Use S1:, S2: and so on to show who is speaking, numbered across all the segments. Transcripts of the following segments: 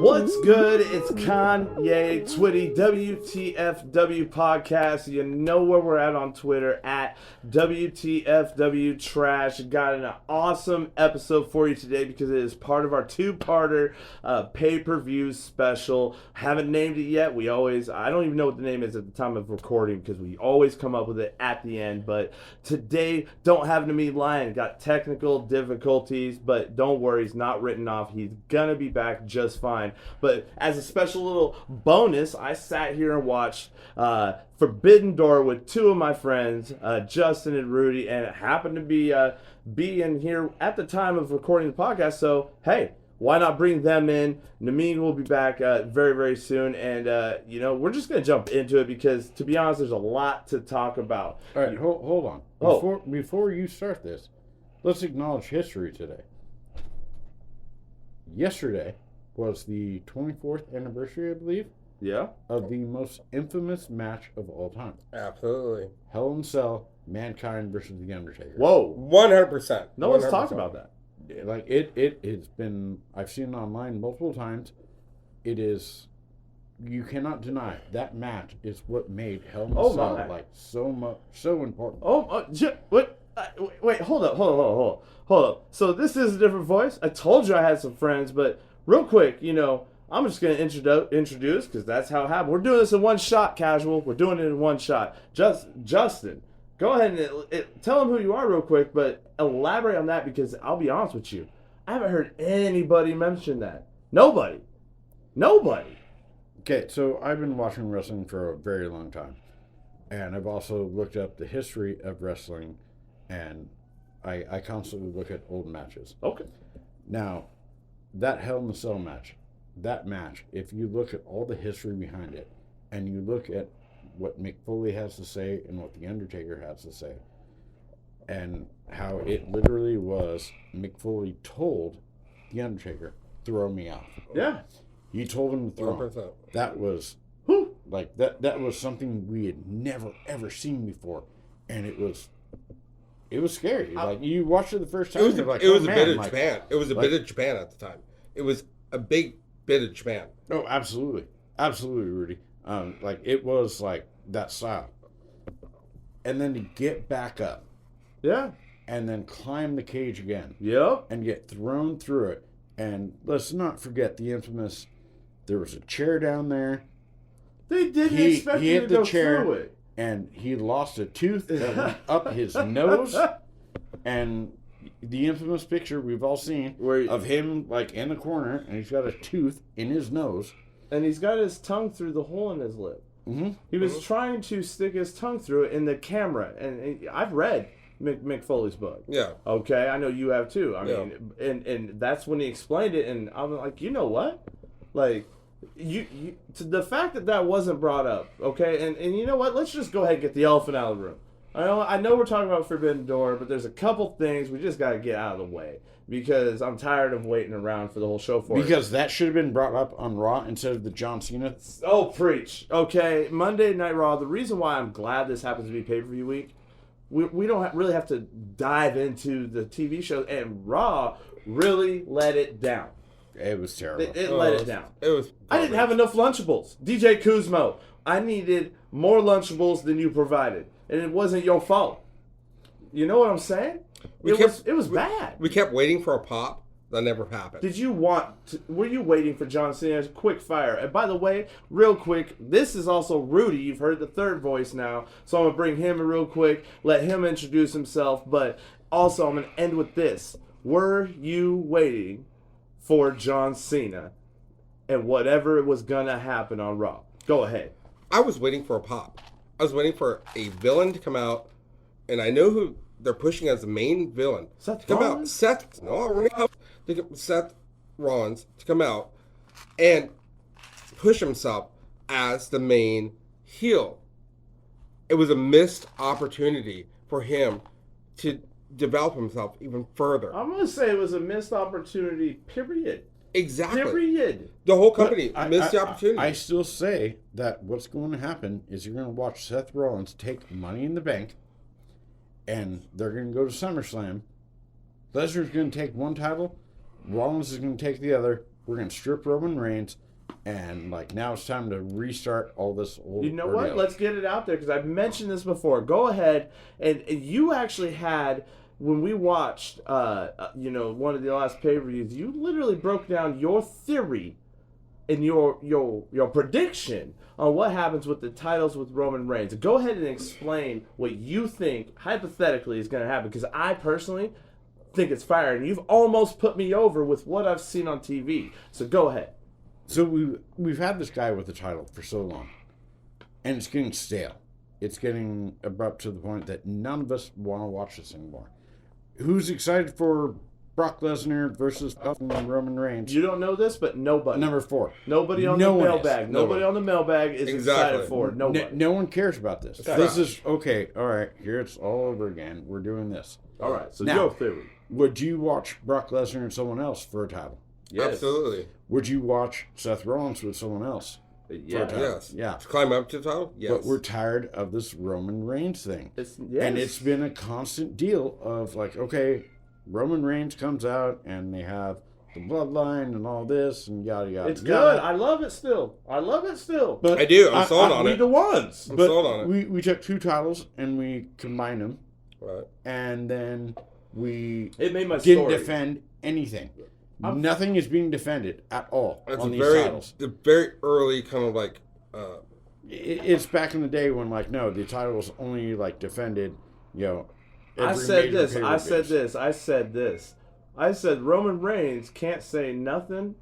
S1: What's good? It's Kanye, Twitty, WTFW podcast. You know where we're at on Twitter, at WTFW Trash. Got an awesome episode for you today because it is part of our two-parter pay-per-view special. Haven't named it yet. I don't even know what the name is at the time of recording because we always come up with it at the end. But today, don't have me lying. Got technical difficulties, but don't worry, he's not written off. He's gonna be back just fine. But as a special little bonus, I sat here and watched Forbidden Door with two of my friends, Justin and Rudy, and it happened to be in here at the time of recording the podcast. So hey, why not bring them in? Nemean will be back very, very soon, and we're just gonna jump into it because, to be honest, there's a lot to talk about.
S2: All right, hold on. Before you start this, let's acknowledge history today. Yesterday was the 24th anniversary, I believe.
S1: Yeah.
S2: Of the most infamous match of all time.
S3: Absolutely.
S2: Hell in a Cell, Mankind versus The Undertaker.
S1: Whoa.
S3: 100%.
S1: No one's talked about that.
S2: Like, it has been, I've seen it online multiple times. It is, you cannot deny, that match is what made Hell in a Cell, like, so important.
S1: Wait, hold up. So this is a different voice. I told you I had some friends, but real quick, I'm just going to introduce, because that's how it happened. We're doing this in one shot, casual. We're doing it in one shot. Justin, go ahead and tell them who you are real quick, but elaborate on that, because I'll be honest with you, I haven't heard anybody mention that. Nobody.
S2: Okay, so I've been watching wrestling for a very long time, and I've also looked up the history of wrestling, and I constantly look at old matches.
S1: Okay.
S2: Now, that Hell in a Cell match, if you look at all the history behind it, and you look at what Mick Foley has to say and what The Undertaker has to say, and how it literally was Mick Foley told The Undertaker, throw me out.
S1: Yeah.
S2: He told him to throw him. That was, like, that was something we had never, ever seen before, and it was scary. Like, you watched it the first time.
S3: It was a bit of Japan. It was a bit of Japan at the time. It was a big bit of Japan.
S2: Oh, absolutely, Rudy. Like, it was like that style, and then to get back up,
S1: yeah,
S2: and then climb the cage again,
S1: yep,
S2: and get thrown through it. And let's not forget the infamous. There was a chair down there.
S1: They didn't expect him to go through it.
S2: And he lost a tooth that went up his nose. And the infamous picture we've all seen of him, like, in the corner, and he's got a tooth in his nose.
S1: And he's got his tongue through the hole in his lip.
S2: Mm-hmm.
S1: He was trying to stick his tongue through it in the camera. And I've read Mick Foley's book.
S3: Yeah.
S1: Okay, I know you have too. I mean, and that's when he explained it, and I'm like, you know what? Like, you to the fact that wasn't brought up, okay? And you know what? Let's just go ahead and get the elephant out of the room. I know we're talking about Forbidden Door, but there's a couple things we just got to get out of the way because I'm tired of waiting around for the whole show for it.
S2: Because that should have been brought up on Raw instead of the John Cena.
S1: Oh, preach. Okay, Monday Night Raw, the reason why I'm glad this happens to be pay-per-view week, we don't really have to dive into the TV show, and Raw really let it down.
S2: It was terrible.
S1: It let it down.
S3: It was.
S1: I didn't have enough Lunchables. DJ Kuzmo, I needed more Lunchables than you provided, and it wasn't your fault. You know what I'm saying? It was bad.
S3: We kept waiting for a pop. That never happened.
S1: Were you waiting for John Cena's quick fire? And by the way, real quick, this is also Rudy. You've heard the third voice now. So I'm going to bring him in real quick, let him introduce himself. But also, I'm going to end with this. Were you waiting for John Cena and whatever was going to happen on Raw? Go ahead.
S3: I was waiting for a pop. I was waiting for a villain to come out, and I know who they're pushing as the main villain.
S1: Seth
S3: to come
S1: Rollins?
S3: out. Seth Rollins to come out and push himself as the main heel. It was a missed opportunity for him to develop himself even further.
S1: I'm going to say it was a missed opportunity, period.
S3: Exactly.
S1: Period.
S3: The whole company missed the opportunity.
S2: I still say that what's going to happen is you're going to watch Seth Rollins take Money in the Bank, and they're going to go to SummerSlam. Lesnar's going to take one title, Rollins is going to take the other, we're going to strip Roman Reigns, and like now it's time to restart all this old.
S1: You know
S2: ordeal.
S1: what? Let's get it out there because I've mentioned this before. Go ahead, and you actually had when we watched, one of the last pay-per-views. You literally broke down your theory and your prediction on what happens with the titles with Roman Reigns. Go ahead and explain what you think hypothetically is going to happen because I personally think it's fire, and you've almost put me over with what I've seen on TV. So go ahead.
S2: So we've had this guy with the title for so long, and it's getting stale. It's getting abrupt to the point that none of us want to watch this anymore. Who's excited for Brock Lesnar versus fucking Roman Reigns?
S1: You don't know this, but nobody.
S2: Number 4.
S1: Nobody on
S2: No
S1: the
S2: one
S1: mailbag.
S2: is.
S1: Nobody on the mailbag is
S3: Exactly.
S1: excited for it. Nobody.
S2: No one cares about this.
S3: That's
S2: This
S3: right.
S2: is, okay, all right, here it's all over again. We're doing this.
S1: All right, so
S2: Now-
S1: your theory.
S2: Would you watch Brock Lesnar and someone else for a title?
S1: Yes.
S3: Absolutely.
S2: Would you watch Seth Rollins with someone else?
S1: Yeah.
S2: title.
S3: Yes.
S2: Yeah.
S3: To climb up to the title? Yes.
S2: But we're tired of this Roman Reigns thing.
S1: Yes.
S2: And it's been a constant deal of like, okay, Roman Reigns comes out and they have the bloodline and all this and yada yada.
S1: It's
S2: yada.
S1: good. I love it still.
S2: But
S3: I do. I'm sold on
S1: We
S3: it.
S1: the ones.
S3: I'm
S2: but
S3: sold on it.
S2: we took 2 titles and we combined them,
S3: Right.
S2: and then we
S1: It made my
S2: didn't
S1: story.
S2: defend anything. Nothing is being defended at all
S3: It's
S2: on
S3: a
S2: these
S3: very,
S2: titles.
S3: the very early kind of like,
S2: It's back in the day when like no, the title was only like defended,
S1: I
S2: every
S1: said
S2: major
S1: this. I
S2: pay-per-views.
S1: said this. I said this. I said Roman Reigns can't say nothing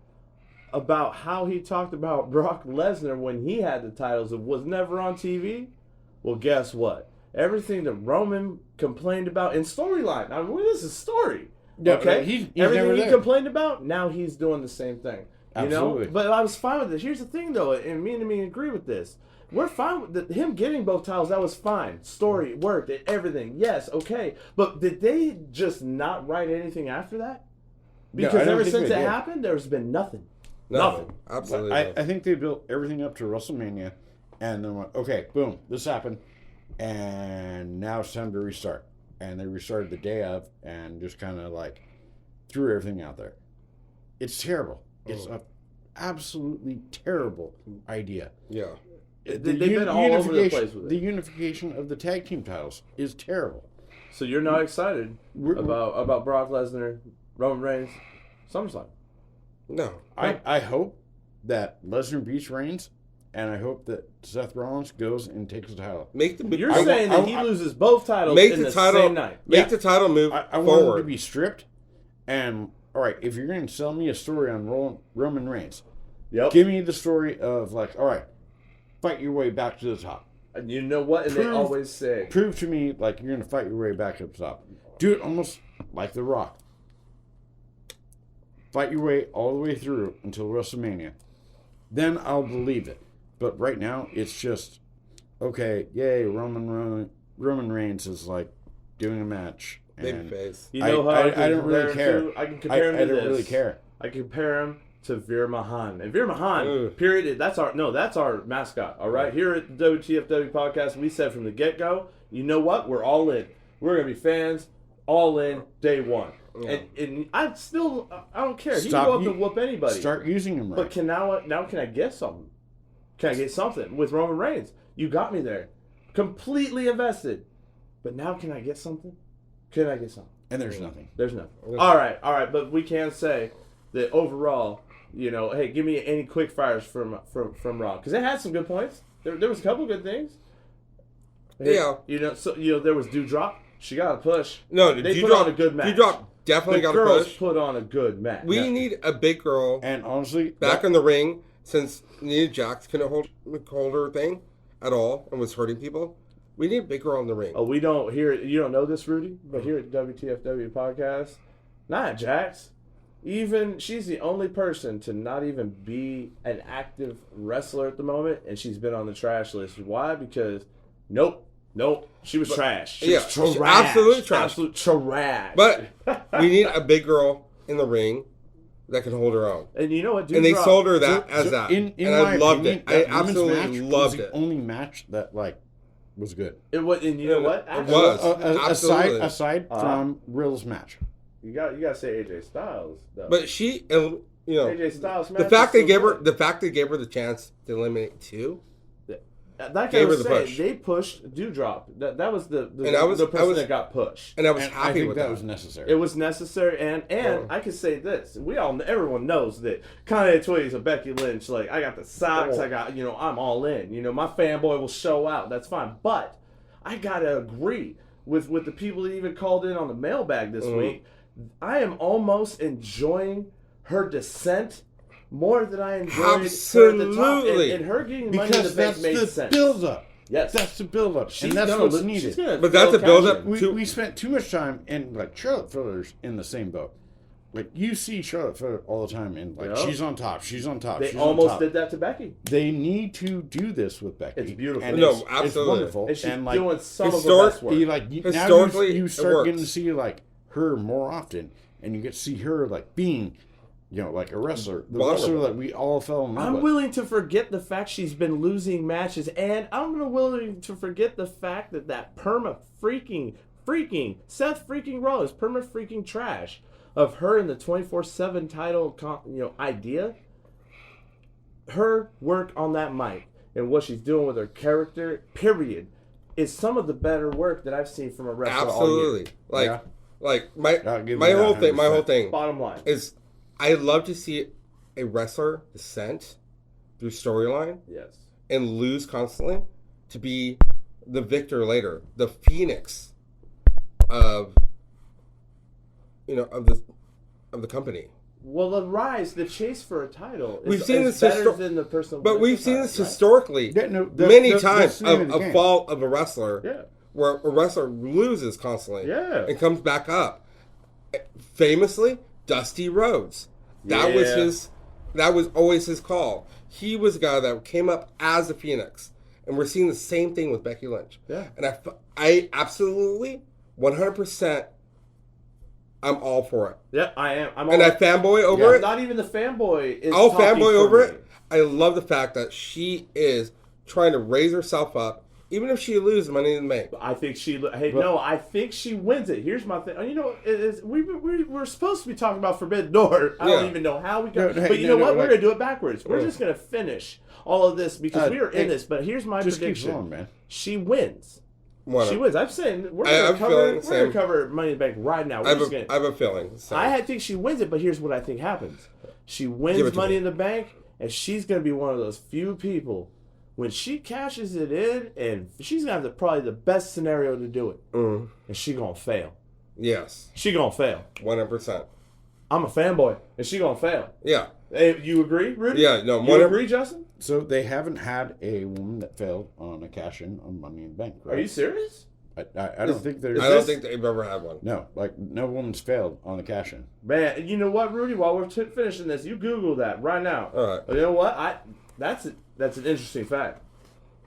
S1: about how he talked about Brock Lesnar when he had the titles. It was never on TV. Well, guess what? Everything that Roman complained about in storyline. I mean, this is story.
S2: Yeah,
S1: Okay?
S2: he's
S1: Everything
S2: never
S1: he
S2: there.
S1: complained about, now he's doing the same thing. You
S2: Absolutely.
S1: know? But I was fine with this. Here's the thing, though, and me and me agree with this. We're fine with him getting both titles. That was fine. Story worked. Everything. Yes, okay. But did they just not write anything after that?
S2: No,
S1: Because
S2: I don't
S1: ever
S2: think
S1: since
S2: they
S1: it
S2: did.
S1: happened, there's been nothing.
S3: no.
S1: Nothing.
S3: Absolutely.
S2: I think they built everything up to WrestleMania, and then went, okay, boom, this happened, and now it's time to restart. And they restarted the day of, and just kind of like threw everything out there. It's terrible. It's a absolutely terrible idea.
S3: yeah.
S1: They've been all over the place with it.
S2: The unification of the tag team titles is terrible.
S1: So you're not excited
S2: We're-
S1: about Brock Lesnar, Roman Reigns, SummerSlam?
S3: No.
S2: I hope that Lesnar beats Reigns, and I hope that Seth Rollins goes and takes the title.
S3: Make the
S1: You're
S2: I
S1: saying
S2: want-
S1: that he loses both titles
S3: make
S1: in
S3: the
S1: the
S3: title
S1: same night.
S3: make
S2: Yeah.
S3: the title move
S2: I want him to
S3: forward.
S2: be stripped, and all right, if you're going to sell me a story on Roman Reigns,
S1: Yep.
S2: give me the story of like, all right, fight your way back to the top.
S1: And you know what? And they
S2: Prove-
S1: always say,
S2: Prove to me like you're going to fight your way back up top. Do it almost like The Rock. Fight your way all the way through until WrestleMania. Then I'll believe it. But right now, it's just, okay, yay, Roman Reigns is like doing a match. And
S3: Babyface.
S1: you know
S2: I
S1: how I
S2: don't really
S1: compare him
S2: care.
S1: to? I can compare him to
S2: I don't
S1: this.
S2: really care.
S1: I compare him to Veer Mahan. And Veer Mahan,
S3: Ugh.
S1: period. That's our mascot. All right, here at the WTFW podcast, we said from the get go, you know what? We're all in. We're gonna be fans, all in, day one.
S3: Yeah.
S1: And I don't care. He can
S2: Stop
S1: go up
S2: u-
S1: and whoop anybody.
S2: Start using him right.
S1: But now can I get something? Can I get something with Roman Reigns? You got me there, completely invested. But now can I get something? Can I get something?
S2: And there's nothing.
S1: There's nothing. All right. But we can say that overall, hey, give me any quick fires from Raw because it had some good points. There was a couple good things.
S3: Yeah.
S1: There was Dewdrop. She got a push.
S3: No,
S1: They
S3: you
S1: put on a good match.
S3: Dewdrop definitely
S1: The
S3: got a
S1: girls
S3: push.
S1: put on a good match.
S3: We need a big girl
S2: And honestly,
S3: back in the ring since Nia Jax couldn't hold her thing at all and was hurting people. We need a big girl in the ring.
S1: Oh, we don't hear it. You don't know this, Rudy, but here at WTFW podcast, not Jax. Even she's the only person to not even be an active wrestler at the moment, and she's been on the trash list. Why? Because nope, she was trash. She was
S3: she's
S1: trash.
S3: absolute trash.
S1: Absolute trash.
S3: But we need a big girl in the ring that can hold her own.
S1: and you know what?
S3: And they
S1: Dewdrop-
S3: sold her that as that.
S2: In
S3: and I
S2: my
S3: loved
S2: opinion,
S3: it. I
S2: that women's
S3: absolutely
S2: match
S3: loved
S2: was the
S3: it.
S2: only match that like was good.
S1: It was, and you know what?
S3: It
S1: Actually,
S3: was. Absolutely.
S2: Aside
S1: Uh-huh.
S2: from Rill's match.
S1: You got to say AJ Styles though.
S3: But she you know,
S1: AJ Styles
S3: the
S1: match
S3: fact
S1: is
S3: they gave
S1: so
S3: her
S1: good.
S3: the fact they gave her the chance to eliminate 2.
S1: Like
S3: Gave
S1: I
S3: her
S1: was
S3: the
S1: saying,
S3: push.
S1: they pushed Dewdrop. That was the
S3: And I was-
S1: person that got pushed.
S3: And I was
S2: And I
S3: happy
S2: think
S3: with
S2: that
S3: that.
S2: was necessary.
S1: It was necessary, and
S3: Oh.
S1: I can say this: everyone knows that Kanye Twitty's a Becky Lynch. Like I got the socks,
S3: Oh.
S1: I got I'm all in. My fanboy will show out. That's fine, but I gotta agree with the people that even called in on the mailbag this week. I am almost enjoying her descent more than I enjoyed her at the top,
S3: Absolutely.
S1: and her getting money in the
S2: because
S1: bank
S2: that's
S1: made
S2: the
S1: sense.
S2: build-up.
S1: Yes,
S2: That's the build-up,
S1: She's
S2: and that's
S1: gonna
S2: what's
S1: lo-
S2: needed.
S1: she's gonna
S3: But that's
S1: go
S3: a build-up.
S1: cash in.
S2: We spent too much time in like Charlotte Flair's in the same boat. Like you see Charlotte Flair all the time, and like
S1: Yep.
S2: she's on top, she's on top.
S1: They
S2: she's
S1: almost
S2: on top.
S1: did that to Becky.
S2: They need to do this with Becky.
S1: It's beautiful.
S2: And
S3: No,
S2: it's
S3: absolutely.
S2: wonderful.
S1: And she's
S2: like,
S1: doing some of
S3: historic-
S1: the best work.
S2: you like now
S3: Historically,
S2: you
S3: it
S2: start
S3: works.
S2: getting to see like her more often, and you get to see her like being, like a wrestler, the
S3: Vulnerable.
S2: wrestler that we all fell in love
S1: I'm
S2: with.
S1: willing to forget the fact she's been losing matches, and I'm willing to forget the fact that perma freaking Seth freaking Rollins, perma freaking trash of her in the 24/7 title, idea. Her work on that mic and what she's doing with her character, period, is some of the better work that I've seen from a wrestler all year.
S3: Absolutely. Like,
S2: Yeah.
S3: like
S2: I'll give
S3: my
S2: you
S3: whole
S2: that
S3: thing. My
S2: 100%.
S3: whole thing
S1: Bottom line,
S3: is, I love to see a wrestler descent through storyline
S1: yes.
S3: and lose constantly to be the victor later, the phoenix of of the company.
S1: Well, the chase for a title is,
S3: We've seen
S1: is
S3: this
S1: better
S3: histo-
S1: than the person.
S3: But
S1: with
S3: we've
S1: the
S3: seen
S1: title,
S3: this
S1: right?
S3: historically
S2: Yeah, no,
S3: many
S2: that's
S3: times
S2: the name
S3: of
S2: of the
S3: a
S2: game.
S3: fall of a wrestler,
S1: Yeah.
S3: where a wrestler loses constantly,
S1: Yeah.
S3: and comes back up. Famously, Dusty Rhodes. That was
S1: Yeah.
S3: that was always his call. He was a guy that came up as a Phoenix, and we're seeing the same thing with Becky Lynch.
S1: Yeah.
S3: And I absolutely 100%. I'm all for it,
S1: Yeah, I am. I'm
S3: and
S1: all,
S3: I fanboy over
S1: yeah,
S3: it.
S1: Not even the fanboy is.
S3: I'll
S1: talking
S3: fanboy
S1: for
S3: over
S1: me.
S3: it. I love the fact that she is trying to raise herself up, even if she loses Money in the Bank.
S1: I think I think she wins it. Here's my thing. We're supposed to be talking about Forbidden Door. I don't
S3: Yeah.
S1: even know how we got.
S2: No,
S1: but you
S2: no,
S1: know what?
S2: no,
S1: We're
S2: like-
S1: gonna do it backwards. We're just gonna finish all of this because we are in
S2: hey,
S1: this. But here's my
S2: Just keep
S1: prediction.
S2: going, man.
S1: She wins.
S3: One
S1: She
S3: of-
S1: wins. I'm saying we're
S3: I
S1: gonna
S3: have a
S1: cover.
S3: feeling
S1: We're
S3: same.
S1: gonna cover Money in the Bank right now.
S3: I
S1: We're
S3: have,
S1: just gonna.
S3: I have a feeling. So.
S1: I think she wins it, but here's what I think happens. She
S3: Give it
S1: wins
S3: to
S1: Money
S3: me.
S1: in the Bank, and she's going to be one of those few people, when she cashes it in, and she's going to have probably the best scenario to do it, and she going to fail.
S3: Yes,
S1: She going to fail.
S3: 100%.
S1: I'm a fanboy, and she going to fail.
S3: Yeah,
S1: Hey, you agree, Rudy?
S3: Yeah, no,
S1: You
S3: 100
S1: agree, Justin?
S2: So they haven't had a woman that failed on a cash in on Money in the Bank. Right?
S1: Are you serious?
S2: I don't think there's.
S3: I don't think they've ever had one.
S2: No, like no woman's failed on the cash in.
S1: Man, you know what, Rudy? While we're finishing this, you Google that right now.
S3: All right.
S1: You know what? That's an interesting fact.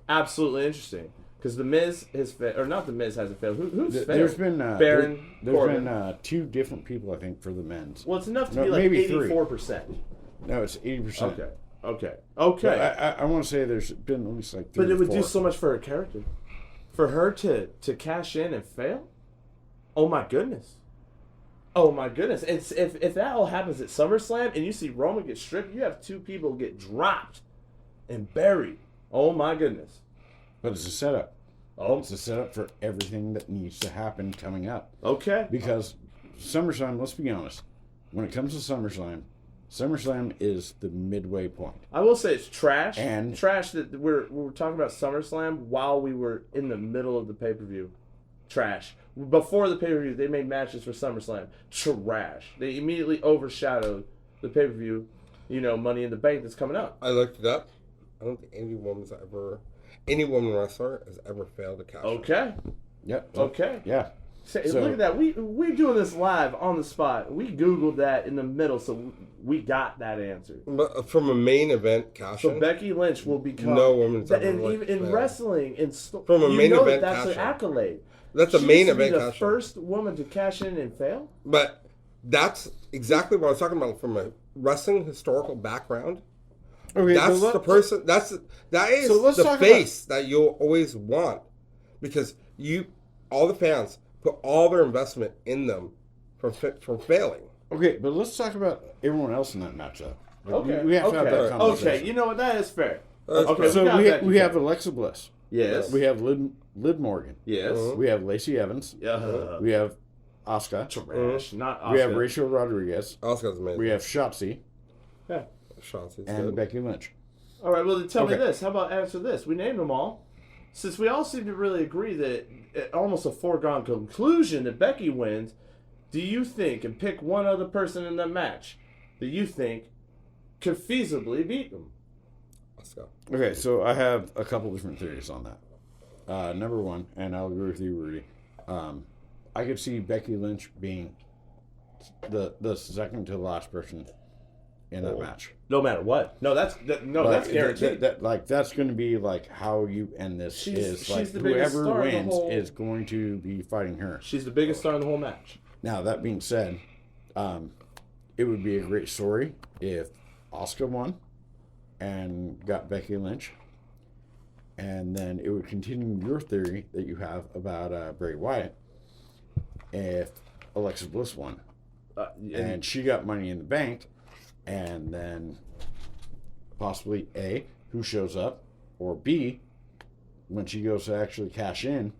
S1: Absolutely interesting. Because the Miz has failed, or not the Miz hasn't failed. Who's failed?
S2: There's been
S1: Baron
S2: there's
S1: Corbin.
S2: been 2 different people I think for the men's.
S1: Well, it's enough to
S2: No,
S1: be like
S2: maybe 3.
S1: 84%.
S2: No, it's 80%.
S1: Okay.
S2: But I want to say there's been at least like 3
S1: But it would
S2: or
S1: do
S2: 4.
S1: so much for her character. For her to cash in and fail? Oh my goodness. Oh my goodness. It's, if that all happens at SummerSlam and you see Roman get stripped, you have 2 people get dropped and buried. Oh my goodness.
S2: But it's a setup.
S1: Oh,
S2: It's a setup for everything that needs to happen coming up.
S1: okay.
S2: Because SummerSlam, let's be honest, when it comes to SummerSlam is the midway point.
S1: I will say it's trash.
S2: And-
S1: trash that we were talking about SummerSlam while we were in the middle of the pay-per-view. Trash. Before the pay-per-view, they made matches for SummerSlam. Trash. They immediately overshadowed the pay-per-view, Money in the Bank that's coming up.
S3: I looked it up. I don't think any woman wrestler has ever failed to cash in.
S1: Okay.
S2: Yep.
S1: Okay.
S2: Yeah.
S1: So,
S2: So-
S1: look at that. We're doing this live on the spot. We Googled that in the middle, so we got that answer.
S3: But from a main event cash
S1: So
S3: in,
S1: Becky Lynch will become
S3: No woman's ever
S1: and
S3: like
S1: even in
S3: that.
S1: wrestling,
S3: From a main event
S1: that's an
S3: cash-in.
S1: accolade.
S3: that's a
S1: She
S3: main
S1: used to be
S3: event
S1: the
S3: cash in.
S1: first woman to cash in and fail.
S3: But that's exactly what I was talking about from a wrestling historical background.
S2: Okay,
S3: That's
S2: so
S3: the person. That is
S2: So let's
S3: the
S2: talk
S3: face that you'll always want, because all the fans put all their investment in them from failing.
S2: Okay, but let's talk about everyone else in that matchup. Like,
S1: Okay.
S2: we have to have that conversation.
S1: Okay. You know what? That is fair.
S3: That's
S1: Okay.
S3: fair.
S2: So we have Alexa Bliss.
S1: Yes.
S2: We have Liv Morgan.
S1: Yes.
S2: We have Lacey Evans.
S1: Yeah.
S2: We have Asuka.
S1: Trash. Not Oscar.
S2: We have Rachel Rodriguez.
S3: Oscar's amazing.
S2: We have Shotzi
S1: Yeah.
S3: Shotzi's
S2: and
S3: good.
S2: Becky Lynch.
S1: All right. Well, then tell me
S2: Okay.
S1: this. How about answer this? We named them all. Since we all seem to really agree that almost a foregone conclusion that Becky wins, do you think, and pick one other person in the match that you think could feasibly beat them?
S3: Let's go.
S2: Okay, so I have a couple different theories on that. Number one, and I'll agree with you, Rudy. I could see Becky Lynch being the second to the last person in that match.
S1: No matter what. No, that's guaranteed.
S2: That's going to be like how you end this.
S1: She's
S2: Like
S1: the biggest
S2: whoever
S1: star in the
S2: wins
S1: whole-
S2: is going to be fighting her.
S1: She's the biggest star in the whole match.
S2: Now that being said, it would be a great story if Asuka won and got Becky Lynch, and then it would continue your theory that you have about Bray Wyatt if Alexa Bliss won and she got Money in the Bank, and then possibly A, who shows up, or B, when she goes to actually cash in,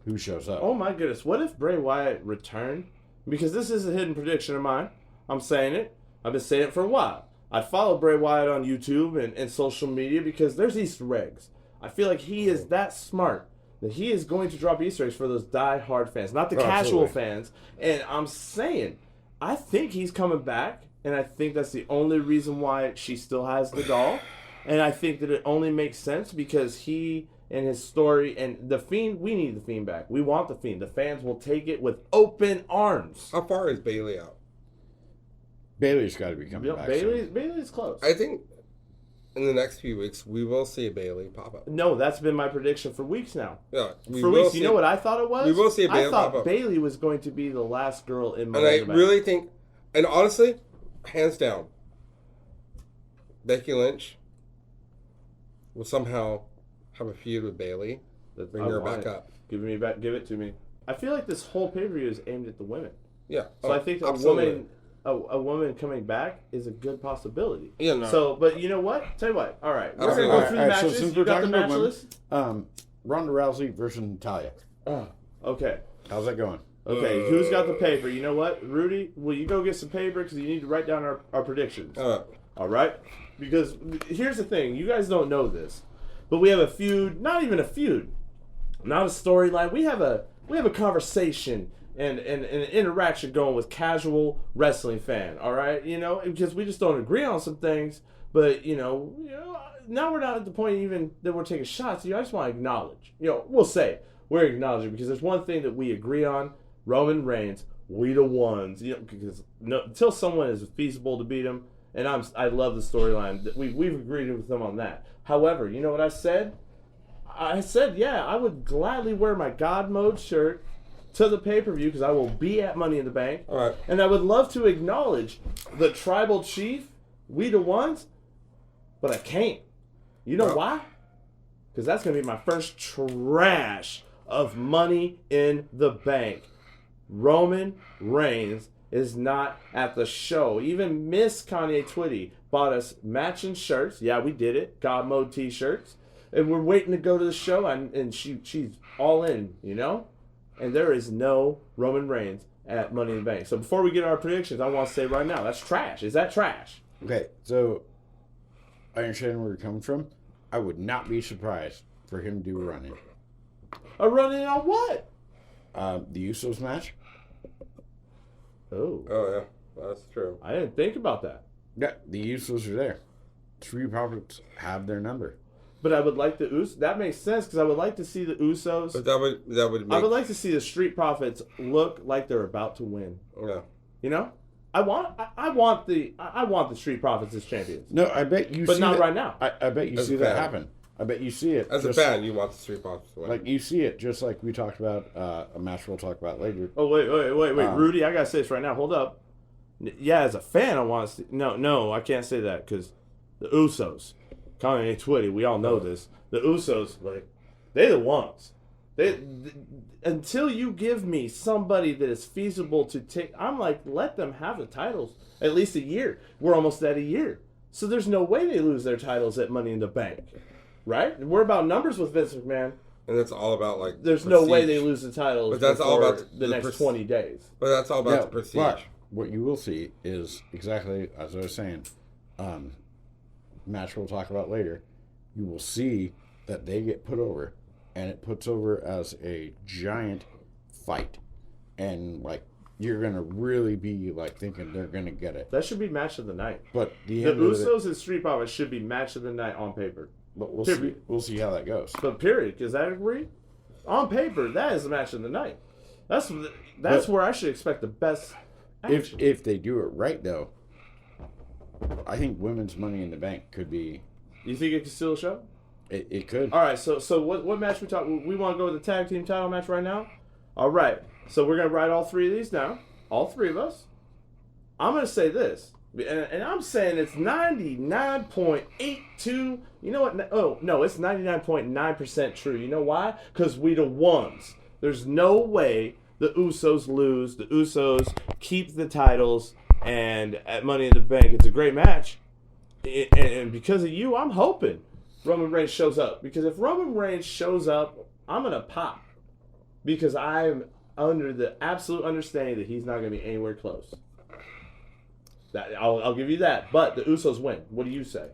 S2: who shows up.
S1: Oh my goodness, what if Bray Wyatt returned? Because this is a hidden prediction of mine. I'm saying it. I've been saying it for a while. I follow Bray Wyatt on YouTube and social media because there's Easter eggs. I feel like he is that smart that he is going to drop Easter eggs for those die-hard fans, not the casual
S2: absolutely.
S1: fans. And I'm saying, I think he's coming back, and I think that's the only reason why she still has the doll. And I think that it only makes sense because he and his story and the Fiend, we need the Fiend back. We want the Fiend. The fans will take it with open arms.
S3: How far is Bailey out?
S2: Bailey's got to be coming back. soon.
S1: Bailey's close.
S3: I think in the next few weeks we will see Bailey pop up.
S1: No, that's been my prediction for weeks now.
S3: Yeah, we
S1: For
S3: will
S1: weeks,
S3: see,
S1: you know what I thought it was?
S3: we will see a Bailey
S1: I thought
S3: pop up.
S1: Bailey was going to be the last girl in my
S3: And I really think, and honestly, hands down, Becky Lynch will somehow have a feud with Bailey that bring her back up.
S1: Give it to me. I feel like this whole pay-per-view is aimed at the women.
S3: Yeah.
S1: So I think a woman coming back is a good possibility.
S3: Yeah, no.
S1: So, but you know what? Tell you what. All right, we're
S3: Absolutely.
S1: gonna go through the
S2: All right, so
S1: matches.
S2: since
S1: You
S2: we're
S1: got the
S2: talking about
S1: match
S2: women,
S1: list?
S2: Ronda Rousey versus Natalia.
S1: Okay.
S2: How's that going?
S1: Okay, who's got the paper? You know what, Rudy? Will you go get some paper because you need to write down our predictions? All right? Because here's the thing. You guys don't know this, but we have a feud. Not even a feud. Not a storyline. We have a conversation and an interaction going with casual wrestling fan. All right? You know, because we just don't agree on some things. But now we're not at the point even that we're taking shots. I just want to acknowledge. We'll say we're acknowledging because there's one thing that we agree on. Roman Reigns, we the ones. Because until someone is feasible to beat him, and I love the storyline. We've agreed with them on that. However, you know what I said? I said, yeah, I would gladly wear my God Mode shirt to the pay-per-view because I will be at Money in the Bank.
S3: All right.
S1: And I would love to acknowledge the tribal chief, we the ones, but I can't. You know why? Because that's going to be my first trash of Money in the Bank. Roman Reigns is not at the show. Even Miss Kanye Twitty bought us matching shirts. Yeah, we did it. God Mode t-shirts. And we're waiting to go to the show, and she's all in, And there is no Roman Reigns at Money in the Bank. So before we get our predictions, I want to say right now, that's trash. Is that trash?
S2: Okay, so I understand where you're coming from. I would not be surprised for him to do a run-in.
S1: A run-in on what?
S2: The Usos match.
S1: Oh,
S3: yeah, that's true.
S1: I didn't think about that.
S2: Yeah, the Usos are there. Street Profits have their number.
S1: But I would like the Usos. That makes sense because I would like to see the Usos.
S3: But that would make,
S1: I would like to see the Street Profits look like they're about to win.
S3: Yeah.
S1: I want the Street Profits as champions.
S2: No, I bet you.
S1: But
S2: see
S1: not
S2: that,
S1: right now.
S2: I bet you
S3: As
S2: see
S3: a
S2: that
S3: fan.
S2: happen. I bet you see it.
S3: As a fan, you want the Street Profits to win.
S2: Like you see it, just like we talked about a match we'll talk about later.
S1: Oh wait, Rudy, I gotta say this right now. Hold up. Yeah, as a fan, I want to see. No, I can't say that because the Usos, Kanye Twitty, we all know this. The Usos, they're the ones. Until you give me somebody that is feasible to take, I'm like, let them have the titles at least a year. We're almost at a year. So there's no way they lose their titles at Money in the Bank. Right? We're about numbers with Vince McMahon.
S3: And it's all about, like,
S1: there's
S3: prestige.
S1: no way they lose the titles
S3: but that's all about
S1: the next 20 days.
S3: But that's all about the prestige.
S2: But what you will see is exactly as I was saying, match we'll talk about later, you will see that they get put over, and it puts over as a giant fight. And, like, you're going to really be, like, thinking they're going to get it.
S1: That should be match of the night.
S2: But
S1: the Usos and Street Profits should be match of the night on paper.
S2: But we'll see how that goes.
S1: But period, because I agree. On paper, that is the match of the night. That's where I should expect the best action.
S2: If they do it right, though, I think women's Money in the Bank could be...
S1: You think it could steal a show?
S2: It could.
S1: All right, so what match we talk? We want to go with the tag team title match right now? All right, so we're going to write all three of these down. All three of us. I'm going to say this. And I'm saying it's 99.82. You know what? Oh, no, it's 99.9% true. You know why? Because we the ones. There's no way the Usos lose. The Usos keep the titles. And at Money in the Bank, it's a great match. And because of you, I'm hoping Roman Reigns shows up. Because if Roman Reigns shows up, I'm going to pop. Because I'm under the absolute understanding that he's not going to be anywhere close. I'll give you that. But the Usos win. What do you say?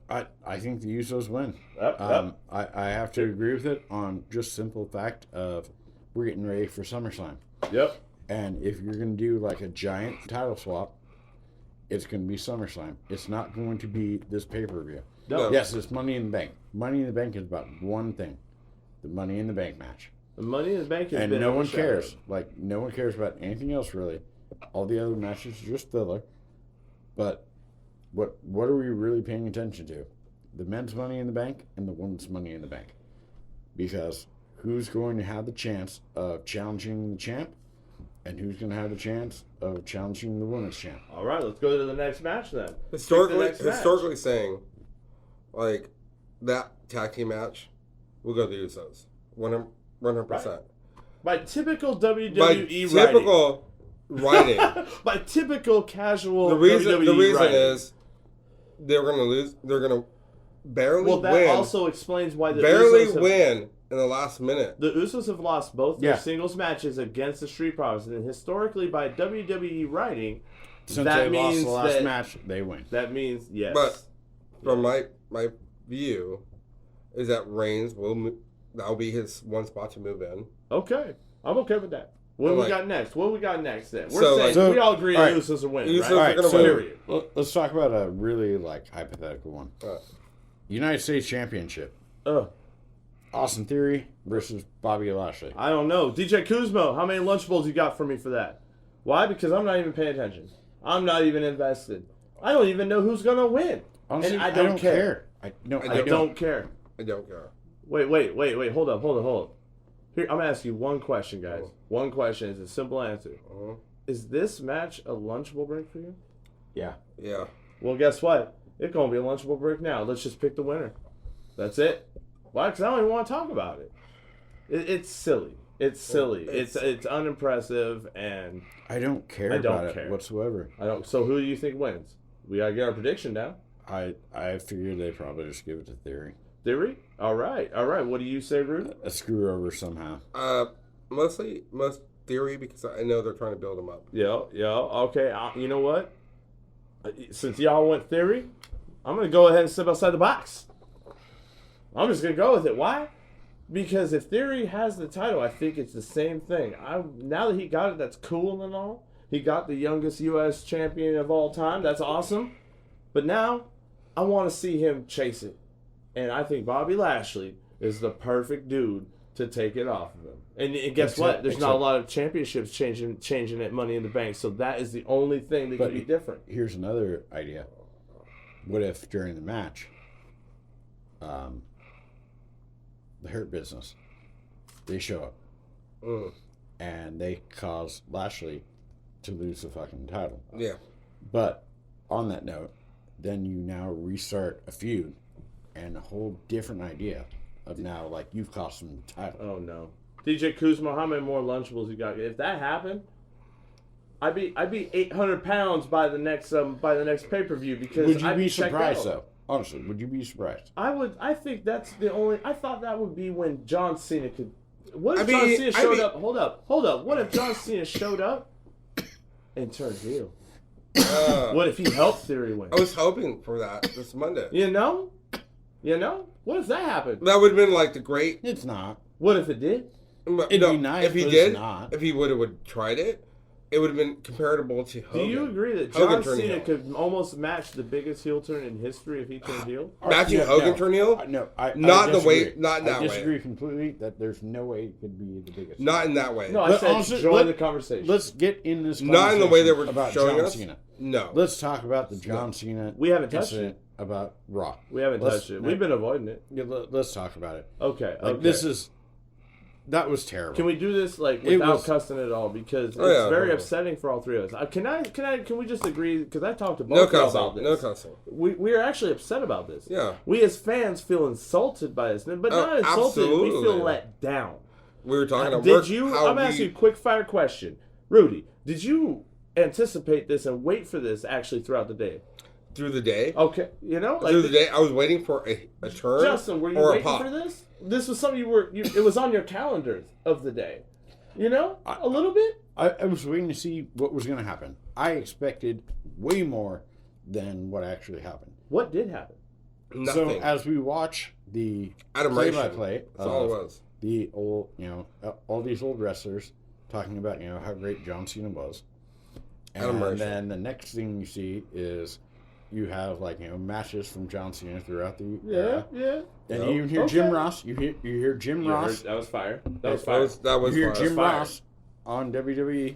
S2: I think the Usos win.
S1: Yep.
S2: I have to agree with it on just simple fact of we're getting ready for SummerSlam.
S1: Yep.
S2: And if you're going to do like a giant title swap, it's going to be SummerSlam. It's not going to be this pay-per-view.
S1: No.
S2: Yes, it's Money in the Bank. Money in the Bank is about one thing. The Money in the Bank match.
S1: The Money in the Bank has
S2: and
S1: been
S2: no one
S1: overshadowed.
S2: cares. Like, no one cares about anything else, really. All the other matches are just filler. But what are we really paying attention to? The men's Money in the Bank and the women's Money in the Bank. Because who's going to have the chance of challenging the champ, and who's going to have the chance of challenging the women's champ?
S1: All right, let's go to the next match then.
S3: Historically saying, like, that tag team match, we'll go to the Usos. 100%.
S1: Right. By typical WWE
S3: By typical writing.
S1: By typical casual
S3: The reason
S1: writing.
S3: is they're going to lose. They're going to barely win.
S1: Well, that also explains why the
S3: barely
S1: Usos
S3: win in the last minute.
S1: The Usos have lost both their singles matches against the Street Profits, and historically, by WWE writing,
S2: since
S1: that
S2: they
S1: means
S2: lost the last match, they win.
S1: That means yes.
S3: But from my view, is that Reigns that'll be his one spot to move in.
S1: Okay, I'm okay with that. What do we got next? What do we got next then? We're
S3: So,
S1: saying we all agree the Usos are winning, right?
S3: Usos are gonna win.
S1: Period.
S2: Let's talk about a really hypothetical one. United States Championship. Austin Theory versus Bobby Lashley.
S1: I don't know. DJ Kuzmo, how many Lunchables you got for me for that? Why? Because I'm not even paying attention. I'm not even invested. I don't even know who's going to win.
S2: Honestly,
S1: and I don't care.
S2: I
S1: don't care.
S3: I don't care.
S1: Wait. Hold up. Here, I'm going to ask you one question, guys. One question is a simple answer. Is this match a Lunchable break for you?
S2: Yeah.
S3: Yeah.
S1: Well, guess what? It's going to be a Lunchable break now. Let's just pick the winner. That's it. Why? Because I don't even want to talk about it. It's silly. It's silly. It's unimpressive, and
S2: I don't care about it whatsoever.
S1: I don't. So who do you think wins? We gotta get our prediction down.
S2: I figured they probably just give it to Theory.
S1: Theory? All right. What do you say, Rude?
S2: A screw over somehow.
S3: Most Theory, because I know they're trying to build him up.
S1: Yeah. Okay. You know what? Since y'all went Theory, I'm gonna go ahead and step outside the box. I'm just gonna go with it. Why? Because if Theory has the title, I think it's the same thing. Now that he got it, that's cool and all. He got the youngest U.S. champion of all time. That's awesome. But now, I want to see him chase it. And I think Bobby Lashley is the perfect dude to take it off of him. And guess what? There's not a lot of championships changing at Money in the Bank. So that is the only thing that could be different.
S2: Here's another idea. What if during the match, the Hurt Business, they show up and they cause Lashley to lose the fucking title.
S3: Yeah.
S2: But on that note, then you now restart a feud and a whole different idea of now, you've cost him the title.
S1: Oh, no. DJ Kuzma, how many more Lunchables you got? If that happened, I'd be 800 pounds by the next pay-per-view because
S2: Would you
S1: I'd
S2: be
S1: checked
S2: surprised
S1: out.
S2: though? Honestly, would you be surprised?
S1: I would. I think that's the only. I thought that would be when John Cena could. What if
S3: I
S1: John
S3: mean-
S1: Cena
S3: I
S1: showed
S3: mean-
S1: up? Hold up. What if John Cena showed up and turned heel? What if he helped Theory win?
S3: I was hoping for that this Monday.
S1: You know? What if that happened?
S3: That would have been like the great.
S2: It's not.
S1: What if it did?
S2: It'd be nice,
S3: if he
S2: but
S3: did.
S2: it's not.
S3: If he would have tried it, it would have been comparable to
S1: Do
S3: Hogan.
S1: you agree that
S3: Hogan
S1: John
S3: turned
S1: Cena
S3: heel.
S1: could almost match the biggest heel turn in history if he turned heel?
S3: Matching
S2: Yeah,
S3: Hogan
S2: no.
S3: turn heel?
S2: No,
S3: Not
S2: I
S3: the way-
S2: disagree.
S3: not in that
S2: I
S3: way.
S2: disagree completely that there's no way it could be the biggest.
S3: Not in that way.
S1: No, I
S2: But
S1: said
S2: honestly,
S1: join the conversation.
S2: Let's get in this
S3: Not in the way they were
S2: about
S3: showing
S2: John
S3: us.
S2: Cena.
S3: No.
S2: Let's talk about the John Cena
S1: We haven't touched
S2: incident about Raw.
S1: We haven't
S2: Let's-
S1: touched it. We've been avoiding it.
S2: Yeah, let's talk about it.
S1: Okay.
S2: Like
S1: okay.
S2: That was terrible.
S1: Can we do this like
S2: It
S1: without
S2: was-
S1: cussing at all? Because it's
S3: Oh, yeah,
S1: very
S3: yeah.
S1: upsetting for all three of us. Can we just agree? Because I talked to both
S3: No
S1: of y'all about
S3: cussing.
S1: this.
S3: No cussing.
S1: We are actually upset about this.
S3: Yeah.
S1: We as fans feel insulted by this, but not insulted. We feel
S3: absolutely.
S1: let down.
S3: We were talking about
S1: Did you?
S3: how
S1: I'm asking you a quick fire question, Rudy. Did you anticipate this and wait for this actually throughout the day?
S3: through the day.
S1: Okay, like
S3: Through the day, I was waiting for a turn
S1: Justin, were you
S3: or a
S1: waiting
S3: pop.
S1: for this? This was something it was on your calendars of the day. A little bit?
S2: I was waiting to see what was going to happen. I expected way more than what actually happened.
S1: What did happen?
S3: Nothing.
S2: So as we watch the
S3: Admiration.
S2: play-by-play
S3: That's all it
S2: of
S3: was.
S2: the old, all these old wrestlers talking about, how great John Cena was. And
S3: Admiration.
S2: then the next thing you see is you have matches from John Cena throughout the era.
S1: Yeah.
S2: And
S3: Nope.
S2: you even hear
S1: Okay.
S2: Jim Ross. You hear Jim Ross.
S1: That was fire. That
S3: That
S1: was fire.
S3: was
S2: You hear
S3: fire.
S2: Jim
S1: Fire.
S2: Ross on WWE.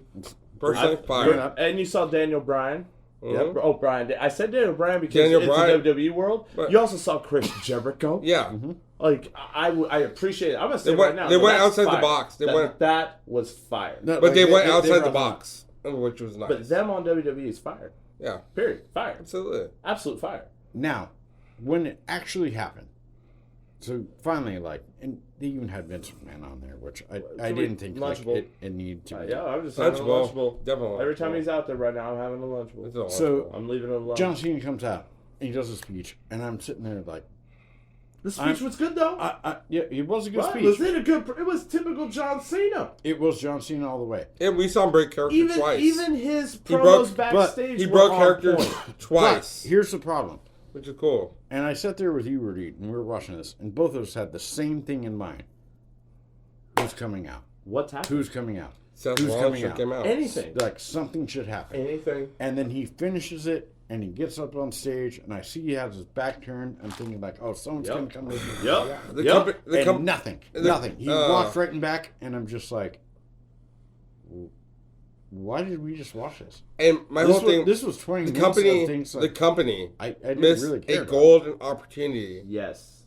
S3: Personally,
S2: Going
S3: fire.
S2: up.
S1: And you saw Daniel Bryan.
S3: Mhm.
S1: Oh, Brian. I said Daniel Bryan because
S3: Daniel
S1: it's
S3: Bryan.
S1: the WWE world.
S3: But-
S1: You also saw Chris Jericho.
S3: Yeah.
S1: Like, I appreciate it. I'm going to say
S3: They went-
S1: right now.
S3: they
S1: that
S3: went
S1: that's
S3: outside the
S1: fire.
S3: box. They went-
S1: That was fire.
S2: No,
S3: But they went outside
S2: were
S3: the
S2: on-
S3: box, which was nice.
S1: But them on WWE is fire.
S3: Yeah.
S1: Period. Fire.
S3: Absolutely.
S1: Absolute fire.
S2: Now, when it actually happened, so finally, and they even had Vince McMahon on there, which I didn't think
S1: Lunchable.
S2: it needed to be.
S1: Yeah, I'm just having a
S3: Lunchable.
S1: Lunchable.
S3: Definitely.
S1: Every time he's out there right now, I'm having a Lunchable.
S3: It's all
S2: So-
S3: Lunchable.
S1: I'm leaving it alone.
S2: John Cena comes out, and he does a speech, and I'm sitting there like,
S1: The speech was good, though.
S2: yeah, it was a good
S1: Right?
S2: speech.
S1: Was it a good? It was typical John Cena.
S2: It was John Cena all the way.
S3: And we saw him break character twice.
S1: Even his
S3: He
S1: promos
S3: broke-
S1: backstage
S3: he
S1: were
S3: broke
S1: on
S3: character
S1: point.
S3: twice,
S2: But here's the problem.
S3: which is cool.
S2: And I sat there with you, Rudy, and we were watching this, and both of us had the same thing in mind. Who's coming out?
S1: What's happening?
S2: Who's coming out?
S3: Seth
S2: Who's
S3: Rollins
S2: coming
S3: should
S2: out?
S3: came out.
S1: Anything.
S2: Like, something should happen.
S1: Anything.
S2: And then he finishes it, and he gets up on stage, and I see he has his back turned. I'm thinking like, oh, someone's
S1: Yep.
S2: going to come with me.
S1: Yep.
S3: The
S1: Yep.
S3: company,
S2: And nothing. Nothing. He walked right in back, and I'm just like, why did we just watch this?
S3: and my whole thing.
S2: This was 20
S3: the
S2: minutes
S3: company.
S2: of things
S3: The
S2: like,
S3: company
S2: I didn't
S3: missed
S2: really care
S3: a
S2: about.
S3: golden opportunity.
S1: Yes.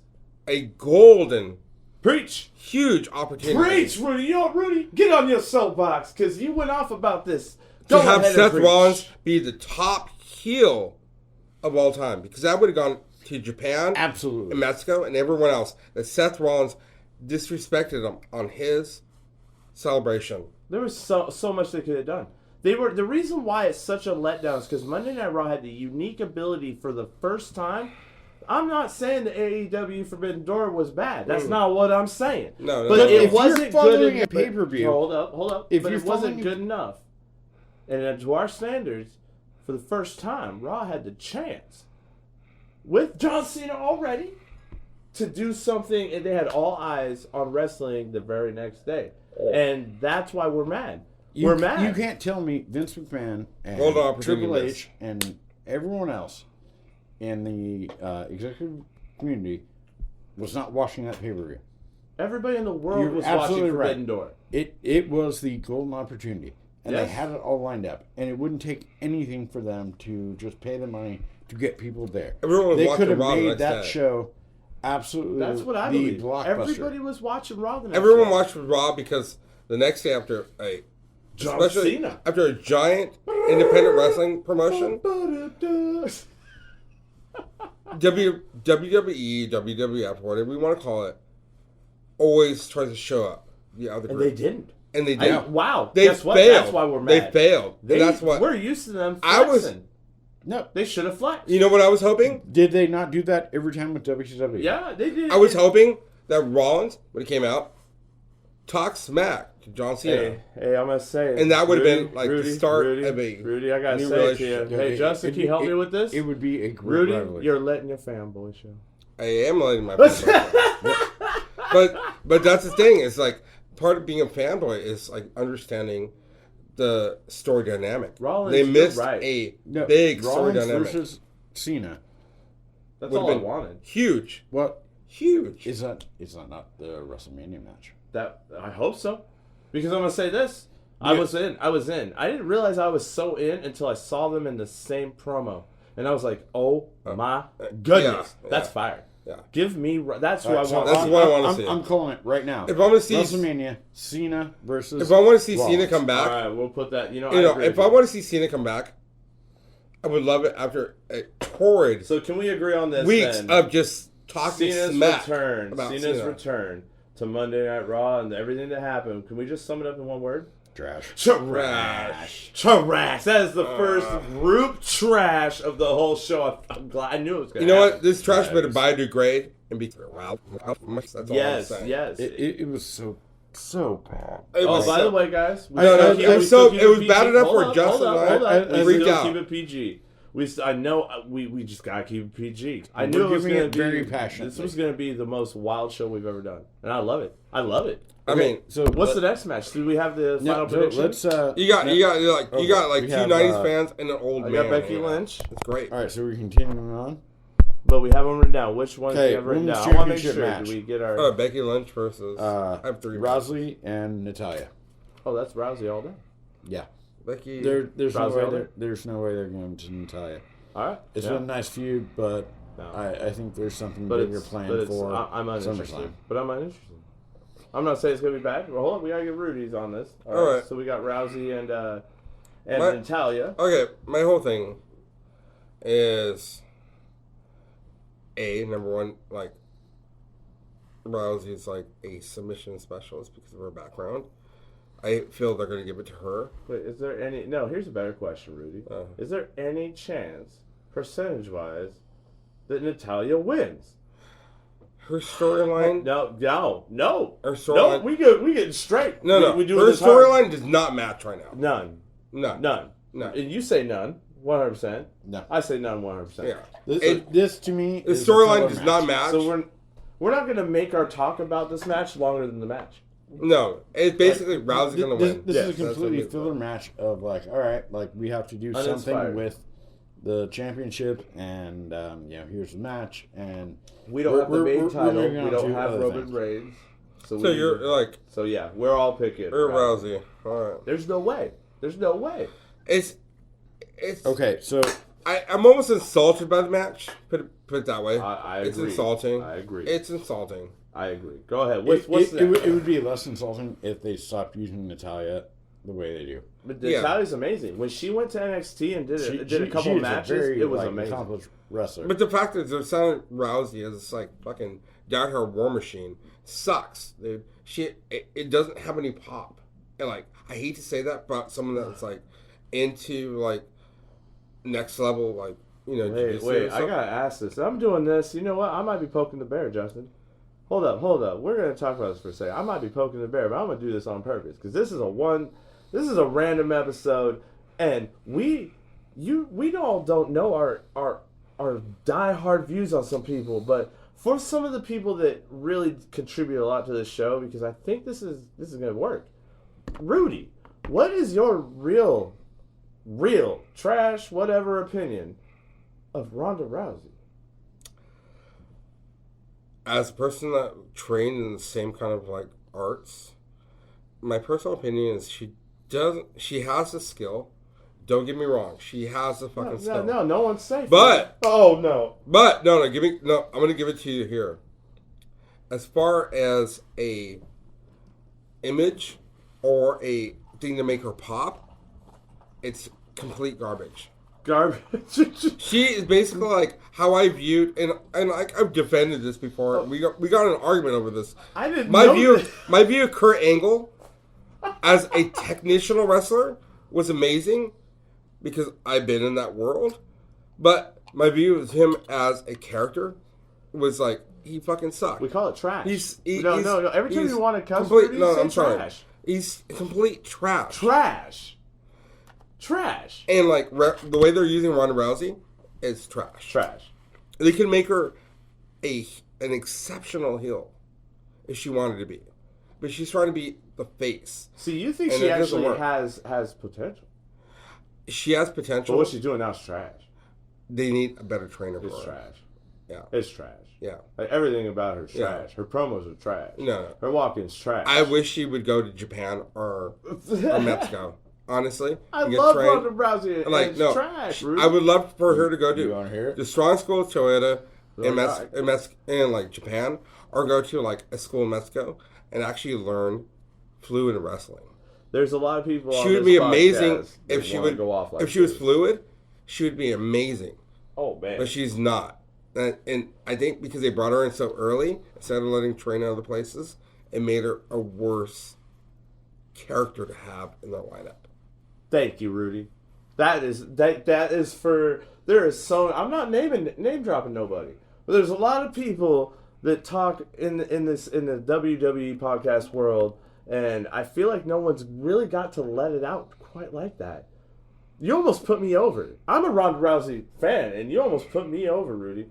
S3: A golden,
S1: Preach.
S3: huge opportunity.
S1: Preach, Rudy. You know what, Rudy? Get on your soapbox because you went off about this.
S3: To
S1: Go
S3: have
S1: ahead and
S3: Seth
S1: preach.
S3: Rollins be the top heel of all time, because that would have gone to Japan,
S2: Absolutely.
S3: and Mexico, and everyone else. That Seth Rollins disrespected him on his celebration.
S1: There was so much they could have done. The reason why it's such a letdown is because Monday Night Raw had the unique ability for the first time. I'm not saying the AEW Forbidden Door was bad. That's not what I'm saying.
S3: No,
S1: But
S3: no.
S1: it
S2: If you're
S1: wasn't good
S2: following
S1: enough.
S2: a pay-per-view-
S1: Hold up.
S2: If
S1: But
S2: you're
S1: it wasn't
S2: following-
S1: good enough. And to our standards, for the first time, Raw had the chance with John Cena already to do something, and they had all eyes on wrestling the very next day. And that's why we're mad. We're mad.
S2: You can't tell me Vince McMahon and
S3: Hold on,
S2: Triple
S3: opportunity
S2: H and everyone else in the executive community was not watching that pay-per-view.
S1: Everybody in the world
S2: You're
S1: was watching
S2: absolutely
S1: Forbidden
S2: right.
S1: Door.
S2: It was the golden opportunity, and
S1: Yes.
S2: they had it all lined up, and it wouldn't take anything for them to just pay the money to get people there.
S3: Everyone was
S2: They
S3: watching
S2: could have
S3: Raw the
S2: made
S3: next
S2: that
S3: day.
S2: show absolutely
S1: That's what I
S2: the
S1: believe.
S2: blockbuster.
S1: Everybody was watching Raw the next
S3: Everyone
S1: day.
S3: watched Raw because the next day after
S1: John
S3: especially
S1: Cena.
S3: after a giant independent wrestling promotion, WWE, WWF, whatever you want to call it, always tries to show up. the other
S1: And
S3: group.
S1: they didn't.
S3: And they did.
S1: Wow.
S3: They
S1: Guess what?
S3: failed.
S1: That's why we're
S3: They
S1: mad.
S3: failed. And that's what
S1: We're used to them
S3: I was-
S1: flexing.
S2: No.
S1: They should have flexed.
S3: You know what I was hoping?
S2: Did they not do that every time with WCW?
S1: Yeah, they did.
S3: I was hoping that Rollins, when he came out, talked smack to John Cena.
S1: Hey, I'm gonna say it.
S3: And that would have been like
S1: Rudy,
S3: the start
S1: Rudy,
S3: of a
S1: Rudy, I gotta
S3: new
S1: say it to you.
S3: relationship.
S1: Hey, Justin, can you help me with this?
S2: It would be a great
S1: Rudy,
S2: rivalry.
S1: you're letting your fanboy show.
S3: I am letting my but that's the thing, is like part of being a fanboy is like understanding the story dynamic.
S1: Rollins,
S3: they
S1: you're
S3: missed
S1: right.
S3: a
S2: No,
S3: big story
S2: Rollins
S3: dynamic.
S2: versus Cena.
S1: That's
S3: Would've
S1: all I
S3: been
S1: wanted.
S3: Huge.
S2: What
S3: Huge.
S2: is that? Is that not the WrestleMania match?
S1: That I hope so, because I'm gonna say this. I
S2: Yeah.
S1: was in. I didn't realize I was so in until I saw them in the same promo, and I was like, "Oh my goodness,
S3: yeah,
S1: that's
S3: yeah.
S1: fire!"
S3: Yeah.
S1: Give me. That's who
S2: All
S1: I
S2: right, so
S1: want.
S3: That's what I wanna see.
S2: I'm calling it right now.
S3: If I want to see
S2: WrestleMania, Cena versus.
S3: if I want to see
S2: Rollins.
S3: Cena come
S1: All
S3: back,
S1: right, we'll put that.
S3: you know, if I want to see Cena come back, I would love it after a torrid
S1: So can we agree on this?
S3: weeks
S1: then?
S3: of just talking
S1: Cena's
S3: smack
S1: return.
S3: about
S1: Cena's
S3: Cena.
S1: return to Monday Night Raw and everything that happened. Can we just sum it up in one word?
S2: Trash.
S1: Trash. Trash. That is the first group trash of the whole show. I'm glad. I knew it was going
S3: You
S1: to
S3: know
S1: happen.
S3: what? This trash better biodegrade and be wow. That's all I'm
S1: Yes,
S3: saying.
S1: yes.
S2: It was so bad.
S3: It
S1: Oh,
S3: was
S1: by
S3: so-
S1: the way, guys, we
S3: No,
S1: still
S3: it
S1: keep-
S3: was
S1: we still
S3: so-
S1: keep
S3: it was
S1: PG.
S3: bad enough
S1: Hold
S3: where
S1: up,
S3: Justin
S1: hold up,
S3: and I
S1: hold up. We
S3: freaked
S1: still
S3: out.
S1: keep it PG. I know we just gotta keep it PG. I
S2: We're
S1: knew it was
S2: giving
S1: gonna
S2: it
S1: be
S2: very passionately.
S1: This was gonna be the most wild show we've ever done, and I love it. I love it.
S3: I mean,
S2: so
S1: What's the next match? Do we have the final prediction?
S2: let's.
S3: you got like
S2: we
S3: two
S2: have,
S3: 90s fans and an old
S1: I
S3: man.
S1: got Becky
S3: hanging out.
S1: Lynch,
S3: It's great.
S2: All right, so we're continuing on.
S1: but we have them written down. Which ones do
S2: Okay,
S1: we have written
S2: women's
S1: down? I want to make
S2: championship
S1: sure.
S2: match.
S1: Do we get our?
S3: Becky Lynch versus I have three.
S2: Rousey and Natalia.
S1: Oh, that's Rousey all day.
S2: Yeah,
S3: Becky.
S2: there's no
S1: Rousey
S2: way
S1: all day?
S2: there's no way they're going to Natalia.
S1: All right.
S2: It's
S1: yeah.
S2: been a nice feud, but
S1: No.
S2: I think there's something
S1: But
S2: bigger
S1: it's,
S2: planned
S1: but it's,
S2: for
S1: I'm uninterested.
S2: SummerSlam.
S1: But I'm uninterested. I'm not saying it's gonna be bad. Well, hold on, we gotta get Rudy's on this.
S3: All right.
S1: So we got Rousey and
S3: My-
S1: Natalia.
S3: Okay, my whole thing is number one, like Rousey's like a submission specialist because of her background. I feel they're going to give it to her.
S1: Wait, is there any? No. Here's a better question, Rudy. Is there any chance, percentage-wise, that Natalia wins?
S3: Her storyline.
S1: No.
S3: Her
S1: No.
S3: storyline.
S1: We get straight.
S3: No.
S1: We do
S3: Her
S1: it this hard.
S3: storyline does not match right now.
S1: None.
S3: No.
S1: And you say none. 100%.
S2: No.
S1: I say none. 100%.
S3: Yeah.
S2: This to me,
S3: The
S2: is a
S3: storyline
S2: filler
S3: does
S2: match.
S3: not match.
S1: So we're not gonna make our talk about this match longer than the match.
S3: No, it's basically Rousey's going to win.
S2: This
S1: Yes,
S2: is a
S3: that's
S2: completely
S3: what it is.
S2: filler match of like, all right, like we have to do
S1: Uninspired.
S2: something with the championship, and here's the match, and
S1: We don't have the main title.
S2: moving
S1: We
S2: on
S1: don't
S2: to
S1: have
S2: other
S1: Roman
S2: things.
S1: Reigns.
S3: So you're like,
S1: So yeah, we're all picking.
S3: you're
S1: Rousey.
S3: Rousey. All right.
S1: There's no way. There's no way.
S3: It's
S2: Okay, so
S3: I'm almost insulted by the match. Put it that way.
S1: I
S3: It's
S1: agree.
S3: insulting.
S1: I agree.
S3: It's insulting.
S1: I agree. Go ahead.
S2: it
S1: What's next?
S2: would be less insulting if they stopped using Natalia the way they do.
S1: But
S3: Yeah.
S1: Natalia's amazing. When she went to NXT and did a couple
S2: she is
S1: matches,
S2: a very,
S1: it was
S2: like,
S1: amazing.
S2: accomplished wrestler.
S3: But the fact that they're selling Rousey as like fucking down her war machine sucks, dude. It doesn't have any pop. And like I hate to say that, but someone that's like into like next level, like
S1: Wait,
S3: jiu-jitsu or
S1: I
S3: something.
S1: gotta ask this. I'm doing this. You know what? I might be poking the bear, Justin. Hold up. We're gonna talk about this for a second. I might be poking the bear, but I'm gonna do this on purpose because this is a random episode, and we all don't know our diehard views on some people, but for some of the people that really contribute a lot to this show, because I think this is gonna work. Rudy, what is your real trash whatever opinion of Ronda Rousey?
S3: As a person that trained in the same kind of like arts, my personal opinion is she has the skill. Don't get me wrong, she has the fucking skill.
S1: No one's safe.
S3: But
S1: I'm
S3: gonna give it to you here. As far as a image or a thing to make her pop, it's complete garbage.
S1: garbage.
S3: She is basically like how I viewed, and like I've defended this before. We got in an argument over this.
S1: I didn't
S3: My
S1: know
S3: view,
S1: that.
S3: my view of Kurt Angle as a technical wrestler was amazing because I've been in that world. But my view of him as a character was like he fucking sucked.
S1: We call it trash.
S3: No.
S1: No. Every time
S3: he's
S1: you want to cuss,
S3: complete.
S1: Rudy,
S3: No,
S1: say
S3: I'm sorry.
S1: trash.
S3: He's complete trash.
S1: Trash.
S3: And like the way they're using Ronda Rousey is trash.
S1: Trash.
S3: They can make her an exceptional heel if she wanted to be, but she's trying to be the face.
S1: See, you think
S3: And
S1: she
S3: it doesn't
S1: actually
S3: work.
S1: has potential?
S3: She has
S1: But
S3: potential.
S1: what she's doing now is trash.
S3: They need a better trainer for
S1: It's
S3: her.
S1: trash.
S3: Yeah.
S1: It's trash.
S3: Yeah.
S1: Like everything about her is
S3: Yeah.
S1: trash. Her promos are trash.
S3: No.
S1: Her walk-in's trash.
S3: I wish she would go to Japan or Mexico. Honestly,
S1: I
S3: and get
S1: love
S3: trained.
S1: Ronda Rousey.
S3: Like
S1: It's
S3: no,
S1: trash. Rudy.
S3: I would love for her to go
S2: You
S3: to
S2: want to hear it?
S3: the strong school of Toyota
S1: Right.
S3: in like Japan, or go to like a school in Mexico and actually learn fluid wrestling.
S1: There's a lot of people.
S3: She
S1: on
S3: would
S1: this
S3: be amazing
S1: podcast
S3: if
S1: that
S3: she
S1: wanna
S3: would
S1: go off like
S3: if she was
S1: this.
S3: fluid. She would be amazing,
S1: Oh man.
S3: but she's not. And I think because they brought her in so early, instead of letting her train other places, it made her a worse character to have in their lineup.
S1: Thank you, Rudy. That is for there is so I'm not name dropping nobody, but there's a lot of people that talk in the WWE podcast world, and I feel like no one's really got to let it out quite like that. You almost put me over. I'm a Ronda Rousey fan, and you almost put me over, Rudy.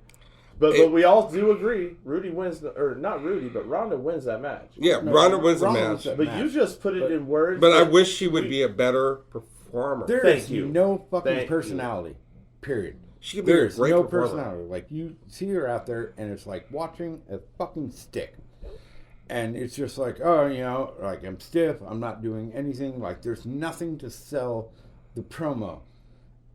S1: But we all do agree, Rudy wins, or not Rudy, but Ronda wins that match.
S3: Yeah,
S2: No,
S3: Ronda wins the
S2: Ronda
S3: match.
S2: wins that
S1: But
S2: match.
S1: you just put it in words.
S3: But I
S1: that-
S3: wish she would be a better performer.
S2: There
S1: Thank
S2: is
S1: you.
S2: no fucking
S1: Thank you.
S2: personality. Period.
S3: She could be a
S2: There's
S3: great
S2: no
S3: performer.
S2: personality. Like you see her out there, and it's like watching a fucking stick, and it's just like, oh, you know, like I'm stiff. I'm not doing anything. Like there's nothing to sell the promo,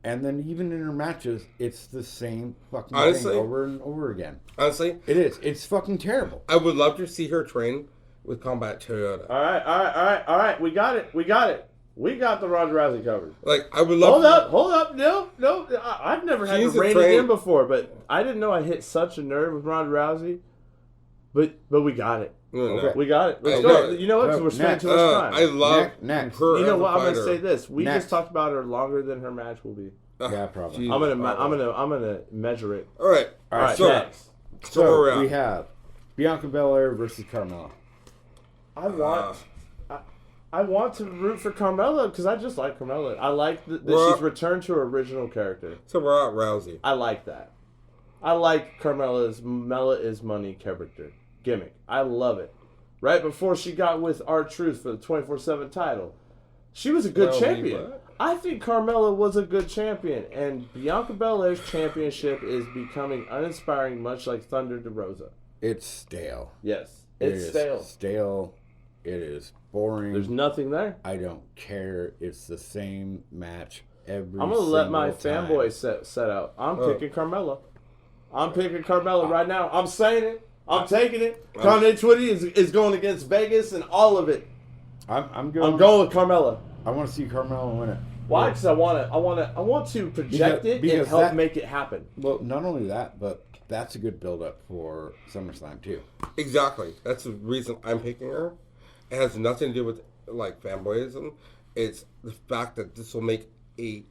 S2: and then even in her matches, it's the same fucking
S3: Honestly-
S2: thing over and over again.
S3: Honestly,
S2: It is. It's fucking terrible.
S3: I would love to see her train with Combat Toyota.
S1: All right. We got it. We got the Ronda Rousey covered.
S3: Like, I would love
S1: Hold up. No. I've never had
S3: She's
S1: to
S3: a
S1: rein it
S3: train-
S1: in before, but I didn't know I hit such a nerve with Ronda Rousey. But we got it.
S3: No.
S2: Okay.
S1: We got it. Let's
S3: I
S1: go.
S3: know.
S1: You know what? 'Cause we're spending
S2: Next.
S1: too much time.
S3: I love
S2: Next.
S3: her.
S1: You know
S3: as a
S1: what? I'm gonna
S3: fighter.
S1: say this. We
S2: Next.
S1: just talked about her longer than her match will be.
S2: Yeah, probably.
S3: Jesus.
S1: I'm gonna measure it.
S3: All right.
S1: All right.
S3: So,
S1: Next.
S3: so where we're
S2: So
S3: at.
S2: we have Bianca Belair versus Carmella.
S1: I want to root for Carmella because I just like Carmella. I like that
S3: Well-
S1: she's returned to her original character.
S3: So we're at Rousey.
S1: I like that. I like Carmella's Mella is money character gimmick. I love it. Right before she got with R-Truth for the 24/7 title, she was a good
S3: Well,
S1: champion.
S3: what?
S1: I think Carmella was a good champion, and Bianca Belair's championship is becoming uninspiring, much like Thunder Rosa.
S2: It's stale.
S1: Yes,
S2: It
S1: it's
S2: is
S1: stale.
S2: Stale. It is boring.
S1: There's nothing there.
S2: I don't care. It's the same match every.
S1: I'm gonna let my
S2: single time.
S1: fanboy set out. I'm
S3: Oh.
S1: picking Carmella. I'm picking Carmella right now. I'm saying it. I'm taking it. Kanye Twitty is going against Vegas and all of it.
S2: I'm going.
S1: I'm going with Carmella.
S2: I want to see Carmella win it.
S1: Why? Because I want to project it and
S2: because
S1: help
S2: that-
S1: make it happen.
S2: Well, not only that, but that's a good build up for SummerSlam too.
S3: Exactly. That's the reason I'm picking her. It has nothing to do with like fanboyism. It's the fact that this will make a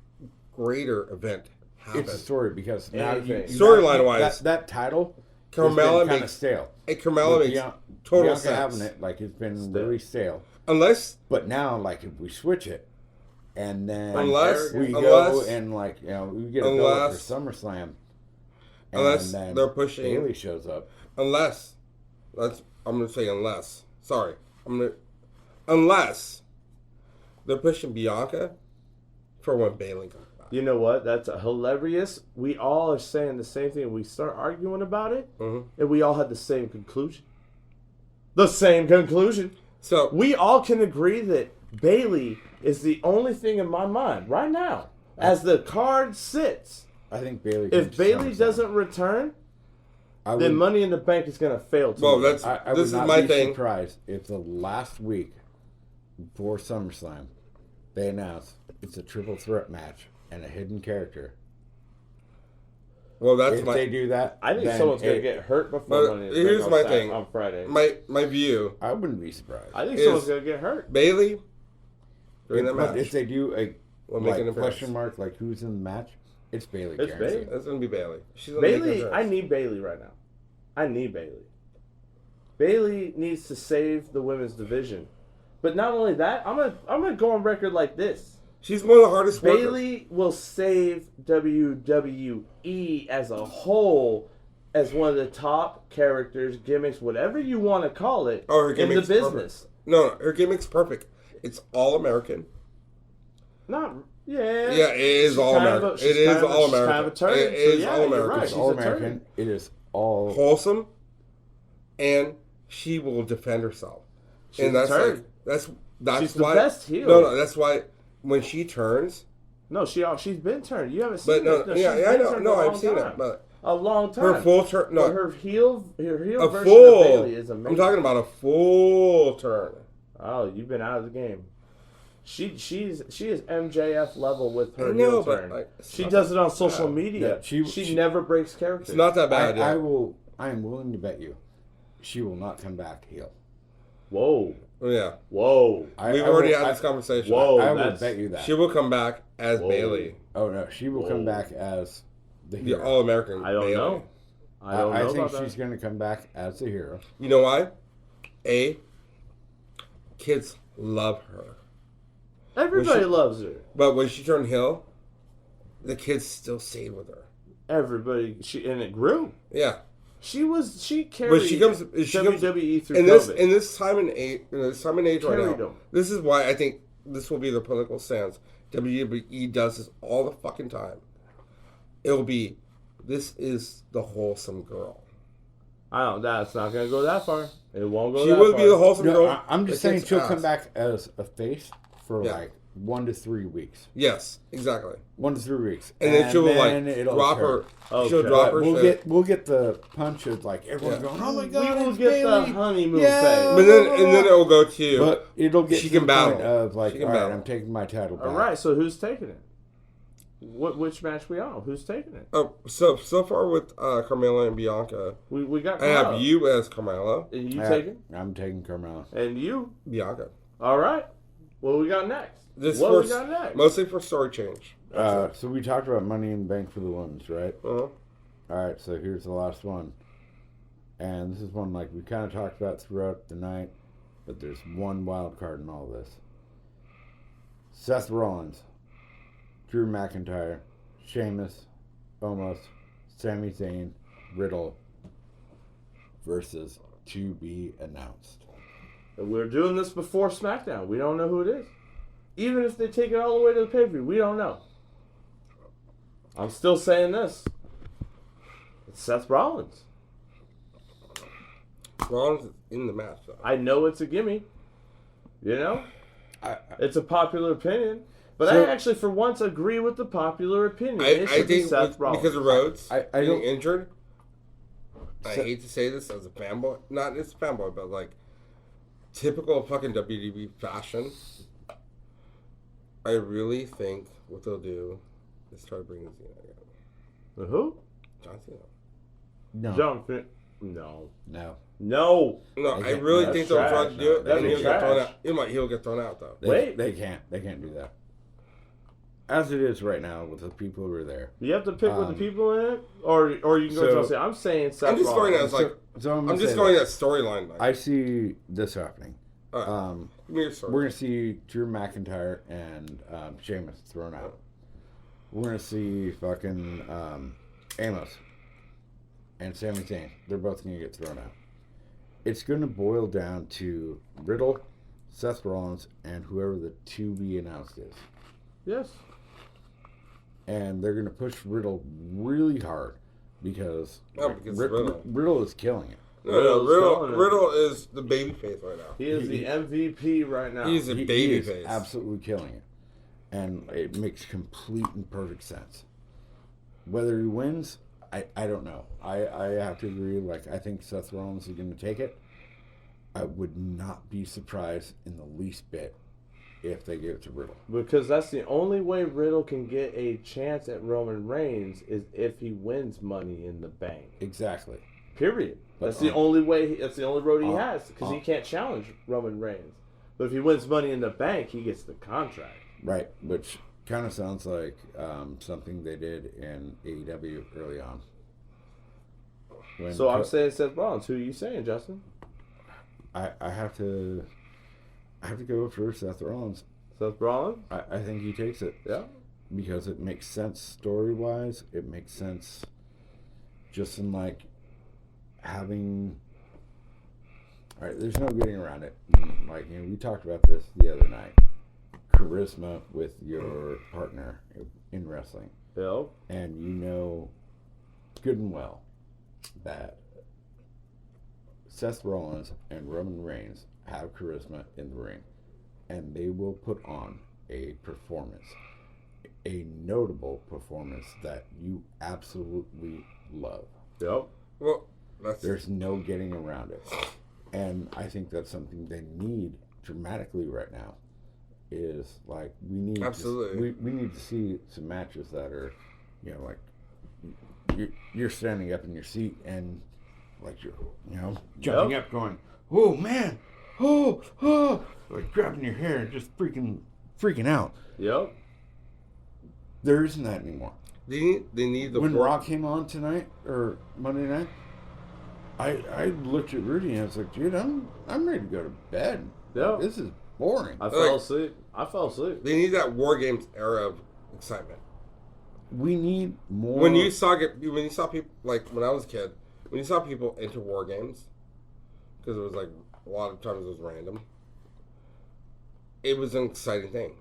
S3: greater event happen.
S2: It's a story because now
S1: Anything.
S3: Storyline-wise,
S2: that title
S3: Carmella
S2: kind of
S3: makes
S2: stale.
S3: Carmella
S2: With
S3: makes
S2: Bianca
S3: total sense.
S2: having it like it's been
S1: Stale.
S2: really stale.
S3: Unless
S2: But now, like if we switch it, and then
S3: Unless-
S2: we go
S3: unless-
S2: and like we get a build up for
S3: unless-
S2: SummerSlam, and
S3: unless
S2: then
S3: they're pushing-
S2: Bailey shows up.
S3: unless I'm gonna say unless. Sorry. Unless they're pushing Bianca for when Bailey comes back.
S1: You know what? That's hilarious. We all are saying the same thing. We start arguing about it,
S3: Mhm.
S1: and we all had the same conclusion. The same conclusion.
S3: So
S1: We all can agree that Bailey is the only thing in my mind right now. As the card sits,
S2: I think Bailey.
S1: if Bailey doesn't return,
S2: I
S1: then
S2: would,
S1: Money in the Bank is going to fail to
S3: well,
S1: me.
S3: that's
S2: I
S3: this
S2: would
S3: is
S2: not
S3: my
S2: be
S3: thing.
S2: surprised if the last week before SummerSlam they announce it's a triple threat match and a hidden character.
S3: Well, that's
S2: If they do that,
S1: I think
S2: then
S1: someone's gonna get hurt before
S3: But
S1: Money in the
S3: here's
S1: Bank
S3: my
S1: on
S3: thing.
S1: on Friday.
S3: My view.
S2: I wouldn't be surprised.
S1: I think
S3: is-
S1: someone's gonna get hurt.
S3: Bailey during that
S2: But
S3: match.
S2: if they do a
S3: Will make an
S2: like,
S3: appearance.
S2: question mark, like who's in the match, it's Bailey.
S1: It's
S2: guaranteed.
S1: Bailey.
S3: That's gonna be Bailey. She's gonna make an
S1: Bailey, I
S3: appearance.
S1: need Bailey right now. I need Bailey. Bailey needs to save the women's division. But not only that, I'm gonna go on record like this.
S3: She's one of the hardest workers.
S1: Bailey will save WWE as a whole as one of the top characters, gimmicks, whatever you want to call it,
S3: Oh, her
S1: in the
S3: gimmick's
S1: business.
S3: perfect. No, her gimmick's perfect. It's all American.
S1: Not yeah.
S3: Yeah, it is
S1: She's
S3: all
S1: kind of
S3: American.
S1: a- she's
S3: It is
S1: kind of a-
S3: all
S1: she's kind
S3: American.
S1: of a turd,
S3: It
S1: so
S3: is
S1: yeah,
S3: all
S1: you're
S3: American.
S1: right.
S2: It's
S1: She's
S2: all
S1: a turd.
S2: American. It is all.
S3: Wholesome, and she will defend herself.
S1: She's
S3: and
S1: a
S3: that's
S1: turd.
S3: like that's
S1: She's the
S3: why
S1: best heel.
S3: No, that's why when she turns.
S1: No, she's been turned. You haven't seen
S3: But no,
S1: it.
S3: yeah,
S1: she's
S3: I
S1: been
S3: know,
S1: turned
S3: no,
S1: a long
S3: I've seen
S1: time.
S3: it, but
S1: A long time.
S3: her full turn,
S1: But
S3: no,
S1: her heel
S3: a
S1: version
S3: full.
S1: of Bailey is amazing.
S3: I'm talking about a full turn.
S1: Oh, you've been out of the game. She is MJF level with her
S3: I know,
S1: heel
S3: but,
S1: turn.
S3: like, it's
S1: She
S3: not
S1: does
S3: that
S1: it on social
S3: bad.
S1: media.
S2: Yeah,
S1: she never breaks character.
S3: It's not that bad.
S2: I
S3: yeah.
S2: am willing to bet you, she will not come back heel.
S1: Whoa,
S3: Yeah,
S1: whoa,
S3: we've already had this conversation.
S1: Whoa.
S2: I will
S1: that's-
S2: bet you that.
S3: She will come back as
S1: Whoa.
S3: Bailey,
S2: Oh no, she will come
S1: Whoa.
S2: back as the
S3: the
S2: hero.
S3: All-American.
S1: I don't
S3: Bailey.
S1: know. I don't know
S2: I think
S1: about
S2: she's
S1: that.
S2: going to come back as the hero.
S3: You know why? Kids love her.
S1: Everybody
S3: she-
S1: loves her.
S3: But when she turned heel, the kids still stayed with her.
S1: Everybody, and it grew.
S3: Yeah,
S1: She carried
S3: but she comes
S1: WWE through
S3: in
S1: COVID.
S3: this time and age right
S1: Carried
S3: now.
S1: them.
S3: This is why I think this will be the political stance. WWE does this all the fucking time. It will be, this is the wholesome girl.
S1: That's not gonna go that far. It won't go
S3: She
S1: that
S3: will
S1: far.
S3: be the wholesome
S2: No,
S3: girl.
S2: I'm just
S3: that
S2: saying
S3: kicks
S2: she'll
S3: ass.
S2: come back as a face for
S3: Yeah.
S2: like 1 to 3 weeks.
S3: Yes, exactly.
S2: 1 to 3 weeks,
S3: And then she'll like
S2: it'll
S3: drop
S2: turn.
S3: her.
S1: Okay.
S3: She'll drop her.
S2: We'll
S3: shit.
S2: we'll get the punch of like everyone's
S3: Yeah.
S2: going, oh my
S1: We
S2: god,
S1: will
S2: it's
S1: get the
S2: Bailey.
S1: honeymoon
S2: Yeah.
S1: phase.
S3: But then it will go to.
S2: But it'll get
S3: She
S2: to
S3: can
S2: the point
S3: battle.
S2: of like,
S3: She
S2: all
S3: can
S2: right,
S3: battle.
S2: I'm taking my title back.
S1: All right, so who's taking it? Which match we on? Who's taking it?
S3: Oh, so far with Carmella and Bianca,
S1: We got.
S3: I have
S1: Carmella.
S3: you as Carmella.
S1: And you
S2: Yeah,
S1: taking?
S2: I'm taking Carmella.
S1: And you?
S3: Bianca.
S1: All right. What we got next?
S3: This
S1: What
S3: for,
S1: we got next?
S3: mostly for story change.
S2: So we talked about Money in the Bank for the women's, right?
S3: Uh-huh.
S2: All right, so here's the last one. And this is one like we kind of talked about throughout the night, but there's one wild card in all this. Seth Rollins, Drew McIntyre, Sheamus, Omos, Sami Zayn, Riddle versus to be announced.
S1: And we're doing this before SmackDown. We don't know who it is. Even if they take it all the way to the pay-per-view, we don't know. I'm still saying this. It's Seth Rollins.
S3: Rollins is in the match, though.
S1: I know it's a gimme. You know? It's a popular opinion. But
S2: So-
S1: I actually, for once, agree with the popular opinion.
S3: I
S1: It should be
S3: think
S1: Seth Rollins.
S3: because of Rhodes
S2: I
S3: getting
S2: don't-
S3: injured. I
S2: So-
S3: hate to say this as a fanboy, not as a fanboy, but like typical fucking WWE fashion. I really think what they'll do is try to bring Cena again.
S1: The who?
S3: John Cena.
S2: No,
S1: John Finn. No.
S2: no.
S1: No.
S3: No,
S2: They
S3: I really
S1: that's
S3: think they'll try
S1: trash.
S3: to do it,
S1: That'd
S3: and
S1: be
S3: he'll get thrown
S1: trash.
S3: out. He'll get thrown out though.
S1: Wait.
S2: They can't do that. As it is right now with the people who are there.
S1: You have to pick with the
S2: Um,
S1: people in it, or you can go
S2: so-
S1: John Cena. I'm saying Seth
S3: I'm just going
S1: Rollins.
S3: as like
S2: So
S3: I'm
S2: gonna
S3: just
S2: say
S3: going
S2: this.
S3: that storyline. Like,
S2: I see this happening.
S3: all right, give me your story.
S2: We're gonna see Drew McIntyre and Sheamus thrown out. We're gonna see fucking Amos and Sami Zayn. They're both gonna get thrown out. It's gonna boil down to Riddle, Seth Rollins, and whoever the to be announced is.
S1: Yes.
S2: And they're gonna push Riddle really hard because,
S3: because Riddle.
S2: Riddle is killing it.
S3: No, Riddle is the babyface right now.
S1: He is the MVP right now.
S3: He's a
S2: He is
S3: babyface.
S2: absolutely killing it. And it makes complete and perfect sense. Whether he wins, I don't know. I have to agree. Like, I think Seth Rollins is going to take it. I would not be surprised in the least bit if they give it to Riddle.
S1: Because that's the only way Riddle can get a chance at Roman Reigns is if he wins Money in the Bank.
S2: Exactly.
S1: Period.
S2: But
S1: That's the only way. That's the only road he has because he can't challenge Roman Reigns. But if he wins Money in the Bank, he gets the contract.
S2: Right, which kind of sounds like something they did in AEW early on.
S1: So I'm saying Seth Rollins. Who are you saying, Justin?
S2: I have to go for Seth Rollins.
S1: Seth Rollins?
S2: I think he takes it.
S1: Yeah.
S2: Because it makes sense story-wise. It makes sense just in, like, having... All right, there's no getting around it. Like, you know, we talked about this the other night. Charisma with your partner in wrestling.
S1: Yep.
S2: And you know good and well that Seth Rollins and Roman Reigns have charisma in the ring, and they will put on a performance, a notable performance that you absolutely love.
S1: Yep.
S3: Well,
S2: there's no getting around it, and I think that's something they need dramatically right now. Is like we need
S3: absolutely
S2: we need to see some matches that are, you know, like you're standing up in your seat and like you're, you know, jumping up going, oh man, oh, like grabbing your hair and just freaking out.
S1: Yep.
S2: There isn't that anymore.
S3: They need the
S2: when Raw came on tonight or Monday night, I looked at Rudy and I was like, dude, I'm ready to go to bed.
S1: Yeah.
S2: This is boring.
S1: I fell asleep.
S3: They need that War Games era of excitement.
S2: We need more.
S3: When you saw people, like when I was a kid, when you saw people enter War Games, because it was like a lot of times it was random, it was an exciting thing.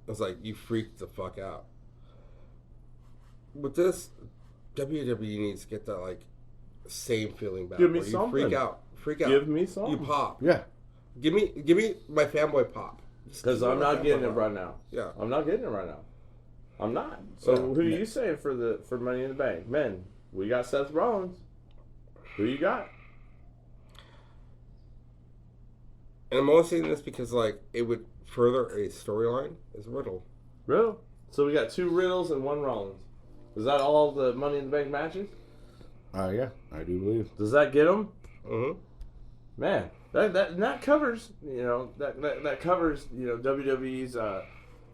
S3: It was like you freaked the fuck out. With this, WWE needs to get that like same feeling back.
S1: Give me
S3: where you
S1: something.
S3: Freak out.
S1: Give me something.
S3: You pop.
S2: Yeah.
S3: Give me my fanboy pop.
S1: Because I'm not getting it right now.
S3: Yeah.
S1: I'm not getting it right now. I'm not. So who are you saying for Money in the Bank? Men, we got Seth Rollins. Who you got?
S3: And I'm only saying this because like it would further a storyline is Riddle.
S1: Riddle. So we got 2 Riddles and 1 Rollins. Is that all the Money in the Bank matches?
S2: Yeah, I do believe.
S1: Does that get them?
S3: Mm-hmm.
S1: Man, that covers, you know, that covers, you know, WWE's,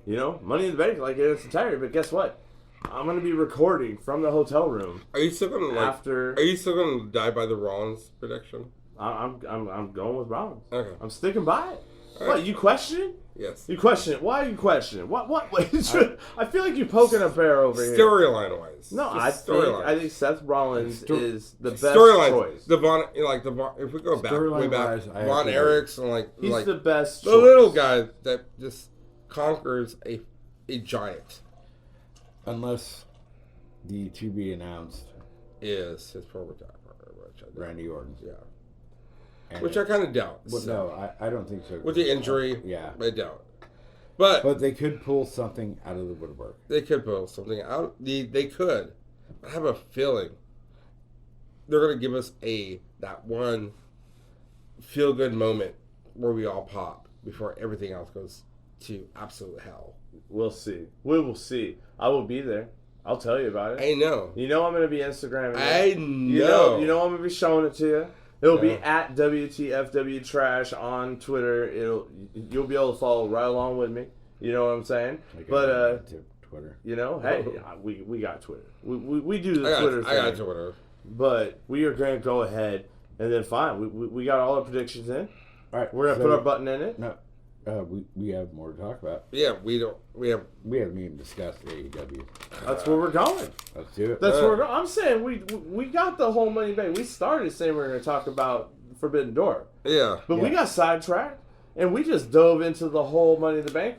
S1: you know, Money in the Bank like in its entirety. But guess what? I'm gonna be recording from the hotel room.
S3: Are you still gonna Are you still gonna die by the Rollins prediction?
S1: I'm going with Rollins.
S3: Okay.
S1: I'm sticking by it.
S3: All
S1: What,
S3: right.
S1: you question it?
S3: Yes.
S1: You question it. Why are you questioning it? What? I feel like you're poking a bear over here.
S3: Storyline wise.
S1: No, I think Seth Rollins is the best choice.
S3: If we go back, way
S2: Storyline-wise,
S3: back,
S2: I
S3: Von
S2: agree.
S3: Erichs and
S1: He's the best
S3: the
S1: choice.
S3: little guy that just conquers a giant
S2: Unless the to be announced
S3: is his former partner,
S2: Randy Orton.
S3: Yeah.
S2: And
S3: Which I kind of doubt.
S2: Well, no, I don't think so.
S3: With the injury,
S2: yeah.
S3: I doubt. But
S2: they could pull something out of the woodwork.
S3: they could pull something out. They could. I have a feeling they're going to give us that one feel-good moment where we all pop before everything else goes to absolute hell.
S1: We'll see. We will see. I will be there. I'll tell you about it.
S3: I know.
S1: You know I'm going to be Instagramming it.
S3: I know.
S1: You know I'm going to be showing it to you. It'll be at WTFW Trash on Twitter. You'll be able to follow right along with me. You know what I'm saying? But
S2: Twitter.
S1: You know, hey, we got Twitter. We do the Twitter thing.
S3: I got Twitter.
S1: But we are going to go ahead and then fine. We got all our predictions in.
S2: All right,
S1: we're going to put our button in it.
S2: No, we have more to talk about.
S3: Yeah, we haven't
S2: even discussed AEW.
S1: That's where we're going.
S2: Let's do it.
S1: That's where we're going. I'm saying we got the whole Money Bank. We started saying we were going to talk about Forbidden Door.
S3: Yeah.
S1: But we got sidetracked. And we just dove into the whole Money in the Bank,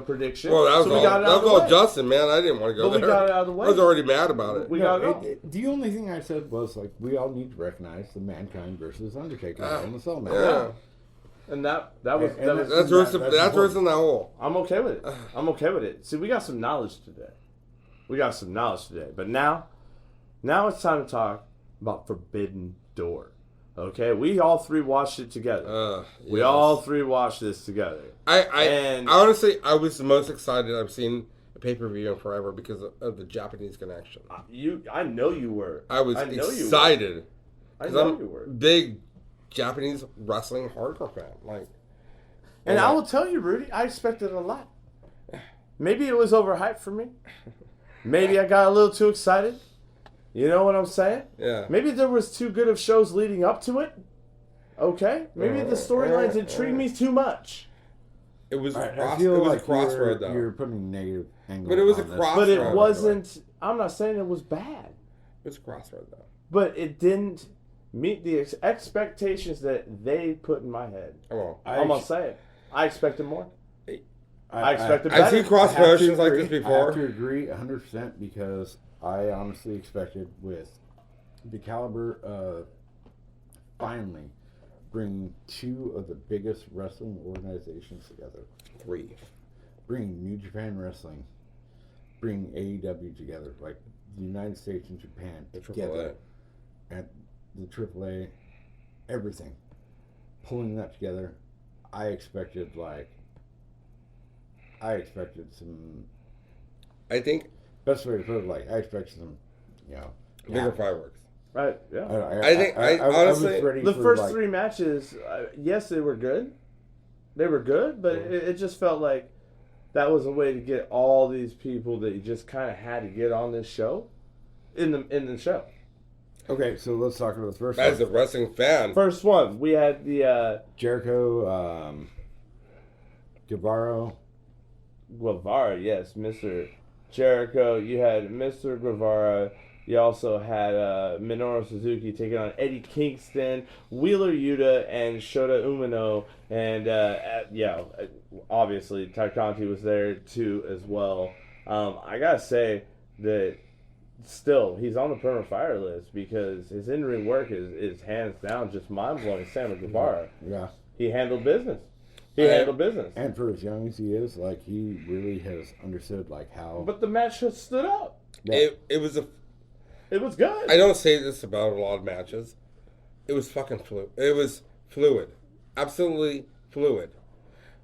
S1: prediction.
S3: Well, that was all Justin, man. I didn't want to go there.
S1: But we got it out of the way.
S3: I was already mad about it.
S1: We got it.
S2: The only thing I said was, like, we all need to recognize the Mankind versus Undertaker in the Cell match.
S3: Yeah.
S1: And that's
S3: worse than that hole.
S1: I'm okay with it. I'm okay with it. See, we got some knowledge today. But now it's time to talk about Forbidden Door. Okay, we all three watched it together. We all three watched this together.
S3: I honestly, I was the most excited I've seen a pay-per-view in forever because of the Japanese connection.
S1: I know you were.
S3: I was excited.
S1: I know you were.
S3: Big Japanese wrestling hardcore fan. Like,
S1: and I will tell you, Rudy, I expected a lot. Maybe it was overhyped for me. Maybe I got a little too excited. You know what I'm saying?
S3: Yeah.
S1: Maybe there was too good of shows leading up to it. Okay. Maybe the storylines intrigued me too much.
S3: It was
S2: I
S3: a
S2: feel like
S3: crossroad, though.
S2: You're putting negative angle.
S3: But it was a
S2: on this.
S3: crossroad.
S1: But it wasn't. I'm not saying it was bad.
S3: It was a crossroad, though.
S1: But it didn't meet the expectations that they put in my head.
S3: Oh,
S1: I'm gonna say it. I expected more. I expected better.
S3: I've seen cross promotions like this before.
S2: I have to agree 100% because I honestly expected with the caliber of finally bringing two of the biggest wrestling organizations together.
S3: Three.
S2: Bringing New Japan Wrestling, bringing AEW together, like the United States and Japan together, and the AAA, everything. Pulling that together, I expected some.
S3: I think
S2: Best way to put it, like I expected some,
S3: bigger fireworks.
S1: Right. Yeah.
S3: I honestly,
S2: was ready
S1: The
S2: for,
S1: first
S2: like,
S1: three matches, yes, they were good. They were good, but it just felt like that was a way to get all these people that you just kind of had to get on this show, in the show.
S2: Okay, so let's talk about the first
S3: as a
S2: one.
S3: wrestling fan,
S1: First one, we had the
S2: Jericho, Guevara.
S1: Guevara, yes, Mr. Jericho. You had Mr. Guevara. You also had Minoru Suzuki taking on Eddie Kingston, Wheeler Yuta, and Shota Umino. And, obviously, Ty Conti was there, too, as well. I got to say that still, he's on the permanent fire list because his in-ring work is hands down just mind-blowing. Sam Guevara.
S2: Yeah.
S1: He handled business. handled business.
S2: And for as young as he is, like, he really has understood, like, how...
S1: But the match has stood up.
S2: Yeah.
S3: It was a...
S1: It was good.
S3: I don't say this about a lot of matches. It was fucking fluid. It was fluid. Absolutely fluid.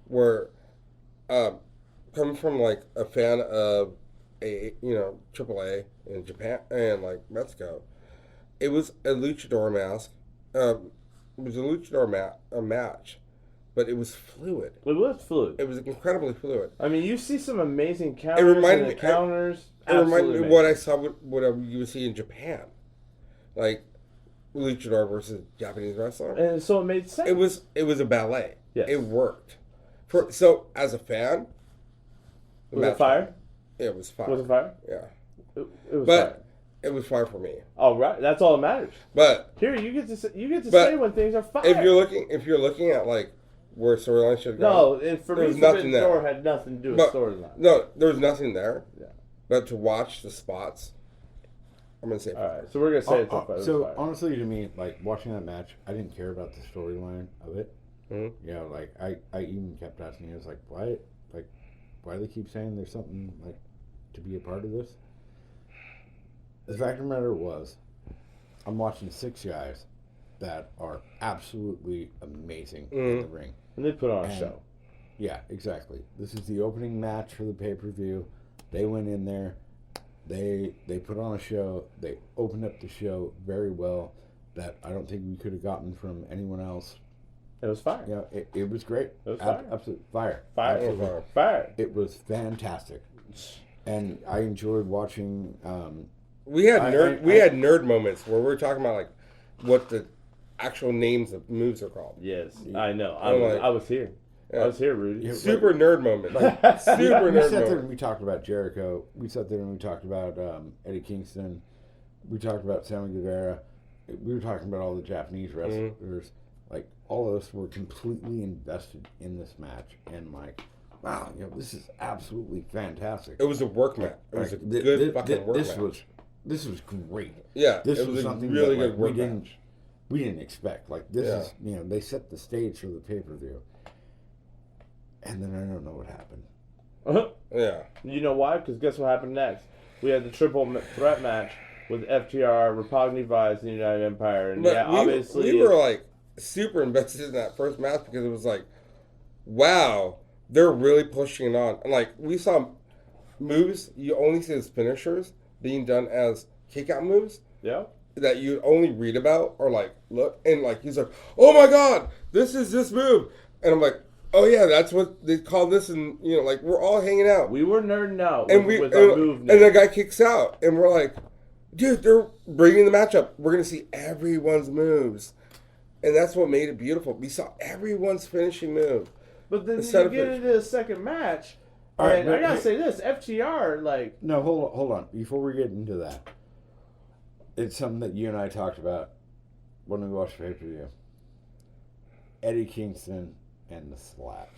S3: Where, coming from, like, a fan of AAA in Japan and, like, Mexico, it was a luchador mask. It was a luchador match, but it was fluid.
S1: It was fluid.
S3: It was incredibly fluid.
S1: I mean, you see some amazing counters.
S3: It reminded me of what I saw, what you would see in Japan, like luchador versus Japanese wrestler.
S1: And so it made sense.
S3: It was a ballet.
S1: Yes.
S3: It worked. So as a fan,
S1: was it fire?
S3: Yeah, it was fire.
S1: Was it fire?
S3: Yeah.
S1: It was fire.
S3: It was fire for me.
S1: All right, that's all that matters.
S3: But
S1: here you get to say when things are fire.
S3: If you're looking at like where storyline should go.
S1: No, for me, Forbidden Door had nothing to do with storyline.
S3: No, there was nothing there.
S1: Yeah.
S3: But to watch the spots, I'm gonna say.
S1: All right, so we're gonna say it's fire.
S2: So honestly, to me, like watching that match, I didn't care about the storyline of it.
S3: Mm-hmm.
S2: You know, like I even kept asking, I was like, why do they keep saying there's something like to be a part of this? The fact of the matter was, I'm watching 6 guys that are absolutely amazing in the ring.
S1: And they put on a show.
S2: Yeah, exactly. This is the opening match for the pay-per-view. They went in there. They put on a show. They opened up the show very well that I don't think we could have gotten from anyone else.
S1: It was fire.
S2: Yeah, it was great.
S1: It was fire.
S2: Absolute fire.
S1: Fire.
S2: Absolutely.
S1: Fire.
S2: It was fantastic. And I enjoyed watching...
S3: We had nerd moments where we were talking about like what the actual names of moves are called.
S1: Yes, I know. I was here.
S3: Yeah.
S1: I was here, Rudy.
S3: Super nerd moment.
S2: Like,
S3: super
S2: we
S3: nerd
S2: sat there
S3: moment.
S2: and we talked about Jericho. We sat there and we talked about Eddie Kingston. We talked about Sammy Guevara. We were talking about all the Japanese wrestlers.
S3: Mm-hmm.
S2: Like, all of us were completely invested in this match. And like, wow, this is absolutely fantastic.
S3: It was a work match. It was a good fucking work match.
S2: This was great.
S3: Yeah,
S2: this was something
S3: really
S2: that,
S3: good work match.
S2: We didn't expect. Like, this is, they set the stage for the pay-per-view. And then I don't know what happened.
S1: Uh-huh.
S3: Yeah.
S1: You know why? Because guess what happened next? We had the triple threat match. with FTR, Rapogni Vice, and the United Empire. And
S3: But
S1: yeah,
S3: we,
S1: obviously.
S3: we were like super invested in that first match because it was like, wow, they're really pushing it on. And like we saw moves, you only see as finishers being done as kick out moves.
S1: Yeah.
S3: That you only read about or like look and like he's like, oh my god, this is this move, and I'm like, oh yeah, that's what they call this, and you know, like we're all hanging out,
S1: We were nerding out
S3: and
S1: with our move
S3: and
S1: name.
S3: the guy kicks out, and we're like, dude, they're bringing the match up. We're gonna see everyone's moves, and that's what made it beautiful. We saw everyone's finishing move.
S1: But then
S3: Instead
S1: you
S3: of
S1: get
S3: it-
S1: into the second match,
S2: All right,
S1: and I gotta say this: FTR, like,
S2: No, hold on. Before we get into that, it's something that you and I talked about when we watched pay-per-view. Eddie Kingston and the slaps.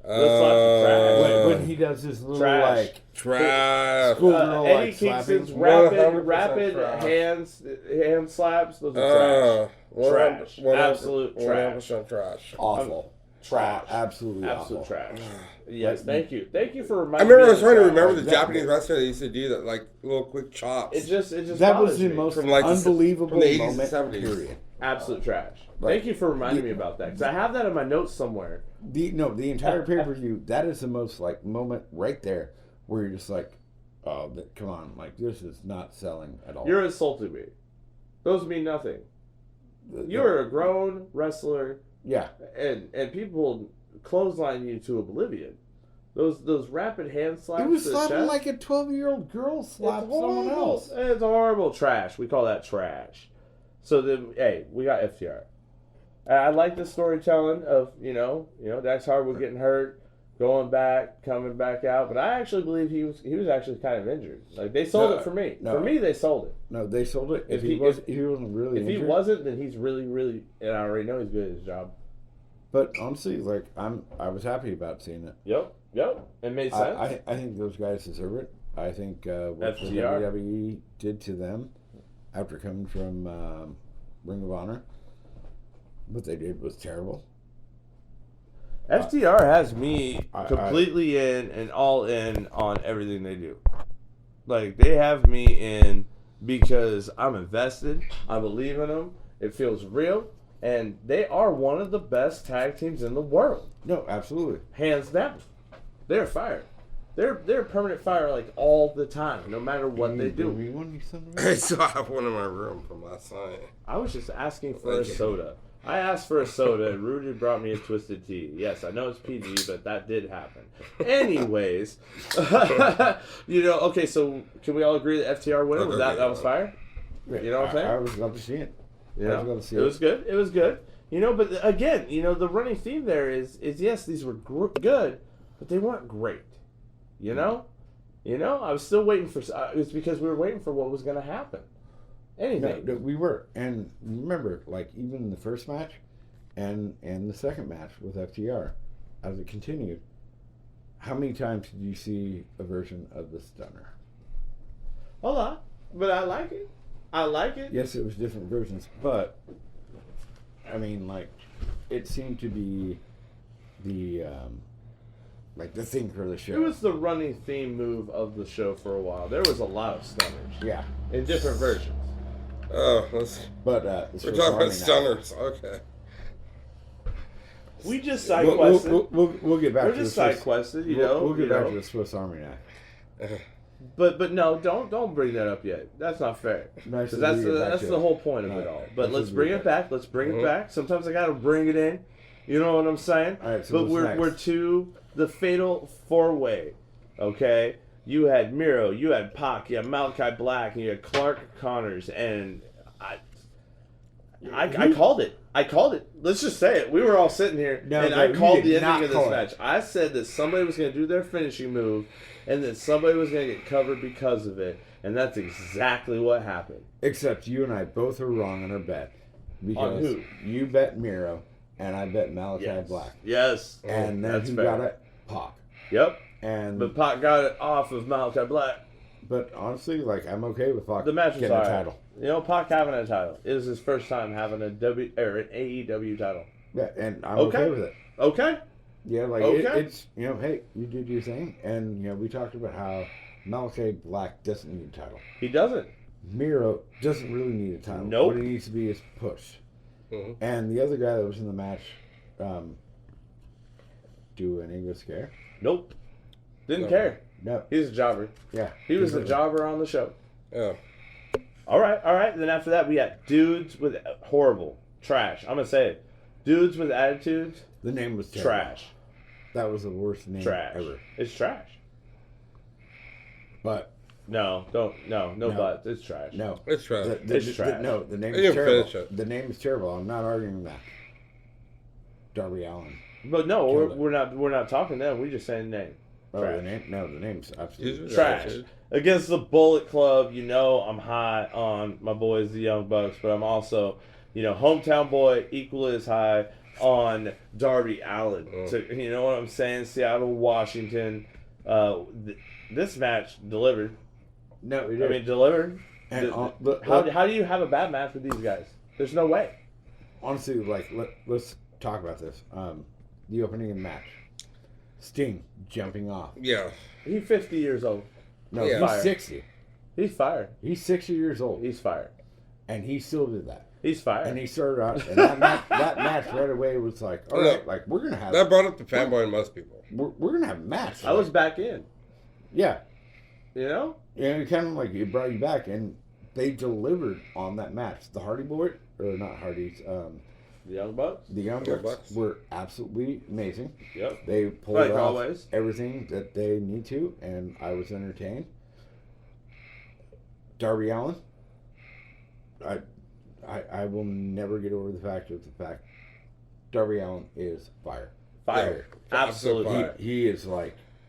S1: Those slaps are trash.
S2: When he does his little
S1: Trash.
S2: like
S3: Trash.
S2: schoolgirl
S1: Eddie
S2: like
S1: Kingston's
S2: slapping.
S3: 100%
S1: rapid
S3: trash.
S1: hand slaps. Those are trash. Trash. Absolute trash.
S3: 100% trash.
S2: Awful.
S1: Trash.
S2: Absolutely
S1: Absolute
S2: awful.
S1: trash. Yes,
S2: Like,
S1: thank you for
S3: I
S1: reminding
S3: remember
S1: me.
S3: I was trying to
S1: of
S3: remember the
S2: Exactly.
S3: Japanese wrestler that used to do that, like little quick chops.
S1: It just
S2: That
S1: bothers
S2: was the
S1: me.
S2: most
S3: From, like, the-
S2: unbelievable
S3: from the 80s and
S2: moment.
S3: 70s.
S2: Period.
S1: Absolute trash.
S2: Right.
S1: Thank you for reminding me about that because I have that in my notes somewhere.
S2: The entire pay per view. That is the most like moment right there where you're just like, oh, come on, like this is not selling at all.
S1: You're insulting me. Those mean nothing. You're a grown wrestler,
S2: yeah.
S1: and people clothesline you to oblivion. Those rapid hand slaps.
S2: He was
S1: to the
S2: slapping
S1: chest,
S2: like a 12-year-old girl slapped
S1: it's
S2: someone
S1: horrible.
S2: else.
S1: It's horrible trash. We call that trash. So then, hey, we got FTR. And I like the storytelling of Dax Harwood getting hurt, going back, coming back out. But I actually believe he was actually kind of injured. Like they sold it for me.
S2: No.
S1: For me, they sold it.
S2: No, they sold it.
S1: If
S2: If he wasn't really
S1: If he
S2: injured.
S1: wasn't, then he's really, really, and I already know he's good at his job.
S2: But honestly, like I was happy about seeing it.
S1: Yep. It made sense.
S2: I think those guys deserve it. I think what the
S1: FTR.
S2: WWE did to them after coming from Ring of Honor, what they did was terrible.
S1: FTR has me
S2: I-
S1: completely in and all in on everything they do. Like, they have me in because I'm invested. I believe in them. It feels real. And they are one of the best tag teams in the world.
S2: No, absolutely.
S1: Hands down. They're fire. They're permanent fire like all the time, no matter what they do.
S3: I still have one in my room from last night.
S1: I was just asking for a
S3: Thank you.
S1: soda. I asked for a soda, and Rudy brought me a twisted tea. Yes, I know it's PG, but that did happen. Anyways, okay, so can we all agree that FTR winner? Was that was fire? You know what I'm saying?
S2: I was glad to see it.
S1: You
S2: I
S1: know,
S2: was glad to see
S1: it was good. It was good. But again, the running theme there is yes, these were good, but they weren't great. I was still waiting for. It was because we were waiting for what was going to happen. Anything.
S2: No, we were, and remember, like even in the first match, and the second match with FTR, as it continued, how many times did you see a version of the Stunner?
S1: A lot, but I like it. I like it.
S2: Yes, it was different versions, but I mean, like, it seemed to be the the thing for the show.
S1: It was the running theme move of the show for a while. There was a lot of stunners.
S2: Yeah,
S1: In different versions.
S3: Oh,
S2: but
S3: we're talking about stunners. Okay.
S1: We just side
S2: We'll
S1: quested.
S2: we'll get back
S1: We're
S2: to the
S1: just side
S2: Swiss.
S1: quested,
S2: We'll get back to the Swiss Army knife.
S1: But no, don't bring that up yet. That's not fair.
S2: Nice
S1: 'Cause
S2: to
S1: that's
S2: bring it back
S1: that's
S2: to
S1: the
S2: it.
S1: whole point of it all. But
S2: Let's
S1: let's
S2: just
S1: bring
S2: bring
S1: it
S2: it
S1: back. Let's bring it back. Sometimes I gotta bring it in. You know what I'm saying?
S2: All right, so
S1: but
S2: what's next?
S1: we're to the fatal 4-way. Okay, you had Miro, you had Pac, you had Malachi Black, and you had Clark Connors, and I called it. I called it. Let's just say it. We were all sitting here,
S2: No,
S1: and
S2: no,
S1: I
S2: you
S1: called
S2: did
S1: the
S2: not
S1: ending of this
S2: call it.
S1: match. I said that somebody was going to do their finishing move, and that somebody was going to get covered because of it, and that's exactly what happened.
S2: Except you and I both were wrong on our bet. Because
S1: On who?
S2: you bet Miro, and I bet Malachi
S1: Yes.
S2: Black.
S1: Yes.
S2: And then
S1: That's
S2: who
S1: fair.
S2: got it? Pac.
S1: Yep.
S2: And
S1: But Pac got it off of Malachi Black.
S2: but honestly, like I'm okay with Pac
S1: The match was
S2: getting a
S1: alright.
S2: title.
S1: Pac having a title. It was his first time having an AEW title.
S2: Yeah, and I'm
S1: Okay.
S2: okay with it.
S1: Okay.
S2: Yeah, like
S1: Okay.
S2: it's hey, you did your thing, and we talked about how Malachi Black doesn't need a title.
S1: He doesn't.
S2: Miro doesn't really need a title.
S1: Nope.
S2: What he needs to be is pushed.
S3: Mm-hmm.
S2: And the other guy that was in the match, do an English scare?
S1: Nope. Didn't
S3: No.
S1: care.
S2: No.
S1: He was a jobber.
S2: Yeah.
S1: He was the
S2: completely.
S1: jobber on the show.
S3: Yeah.
S1: All right. Then after that, we got dudes with horrible trash. I'm gonna say it. Dudes with attitudes,
S2: The name was terrible.
S1: trash.
S2: That was the worst name
S1: Trash.
S2: ever.
S1: It's trash.
S2: But
S1: No, no
S2: No.
S1: buts. It's trash.
S2: no.
S3: It's trash.
S1: It's trash.
S2: No, the name
S3: You
S2: is
S3: can
S2: terrible.
S3: finish it.
S2: The name is terrible. I'm not arguing that. Darby Allin.
S1: But no,
S2: Killed it.
S1: we're not talking them. We just saying the name.
S2: Oh,
S1: Trash.
S2: the name? No, the name's absolutely
S3: He's
S1: Trash.
S3: Trash.
S1: Against the Bullet Club, I'm high on my boys, the Young Bucks, but I'm also, hometown boy, equally as high on Darby Allin. So, you know what I'm saying? Seattle, Washington. This match delivered.
S2: No, we did.
S1: Delivered.
S2: And
S1: How do you have a bad match with these guys? There's no way.
S2: honestly, let's talk about this. The opening of the match. Sting jumping off.
S3: Yeah.
S1: He's 50 years old.
S2: No,
S3: Yeah.
S2: he's
S1: Fired.
S2: 60.
S1: He's fired.
S2: He's 60 years old.
S1: He's fired.
S2: And he still did that.
S1: He's fired.
S2: And he started out, and that match right away was like, all right, like, we're going to have,
S3: That brought up the fanboy in most people.
S2: we're going to have a match.
S1: I was back in.
S2: Yeah.
S1: You know?
S2: Yeah, it kind of like, it brought you back, and they delivered on that match. The Hardy Boy, or not Hardys,
S1: The Young Bucks?
S2: the Young
S3: Young
S2: Bucks
S3: Bucks.
S2: were absolutely amazing.
S1: Yep.
S2: They pulled
S1: Like
S2: off
S1: always.
S2: everything that they need to, and I was entertained. Darby Allin, I will never get over the fact Darby Allin is fire.
S1: Fire.
S3: Yeah.
S1: Absolute
S3: Absolute
S1: fire.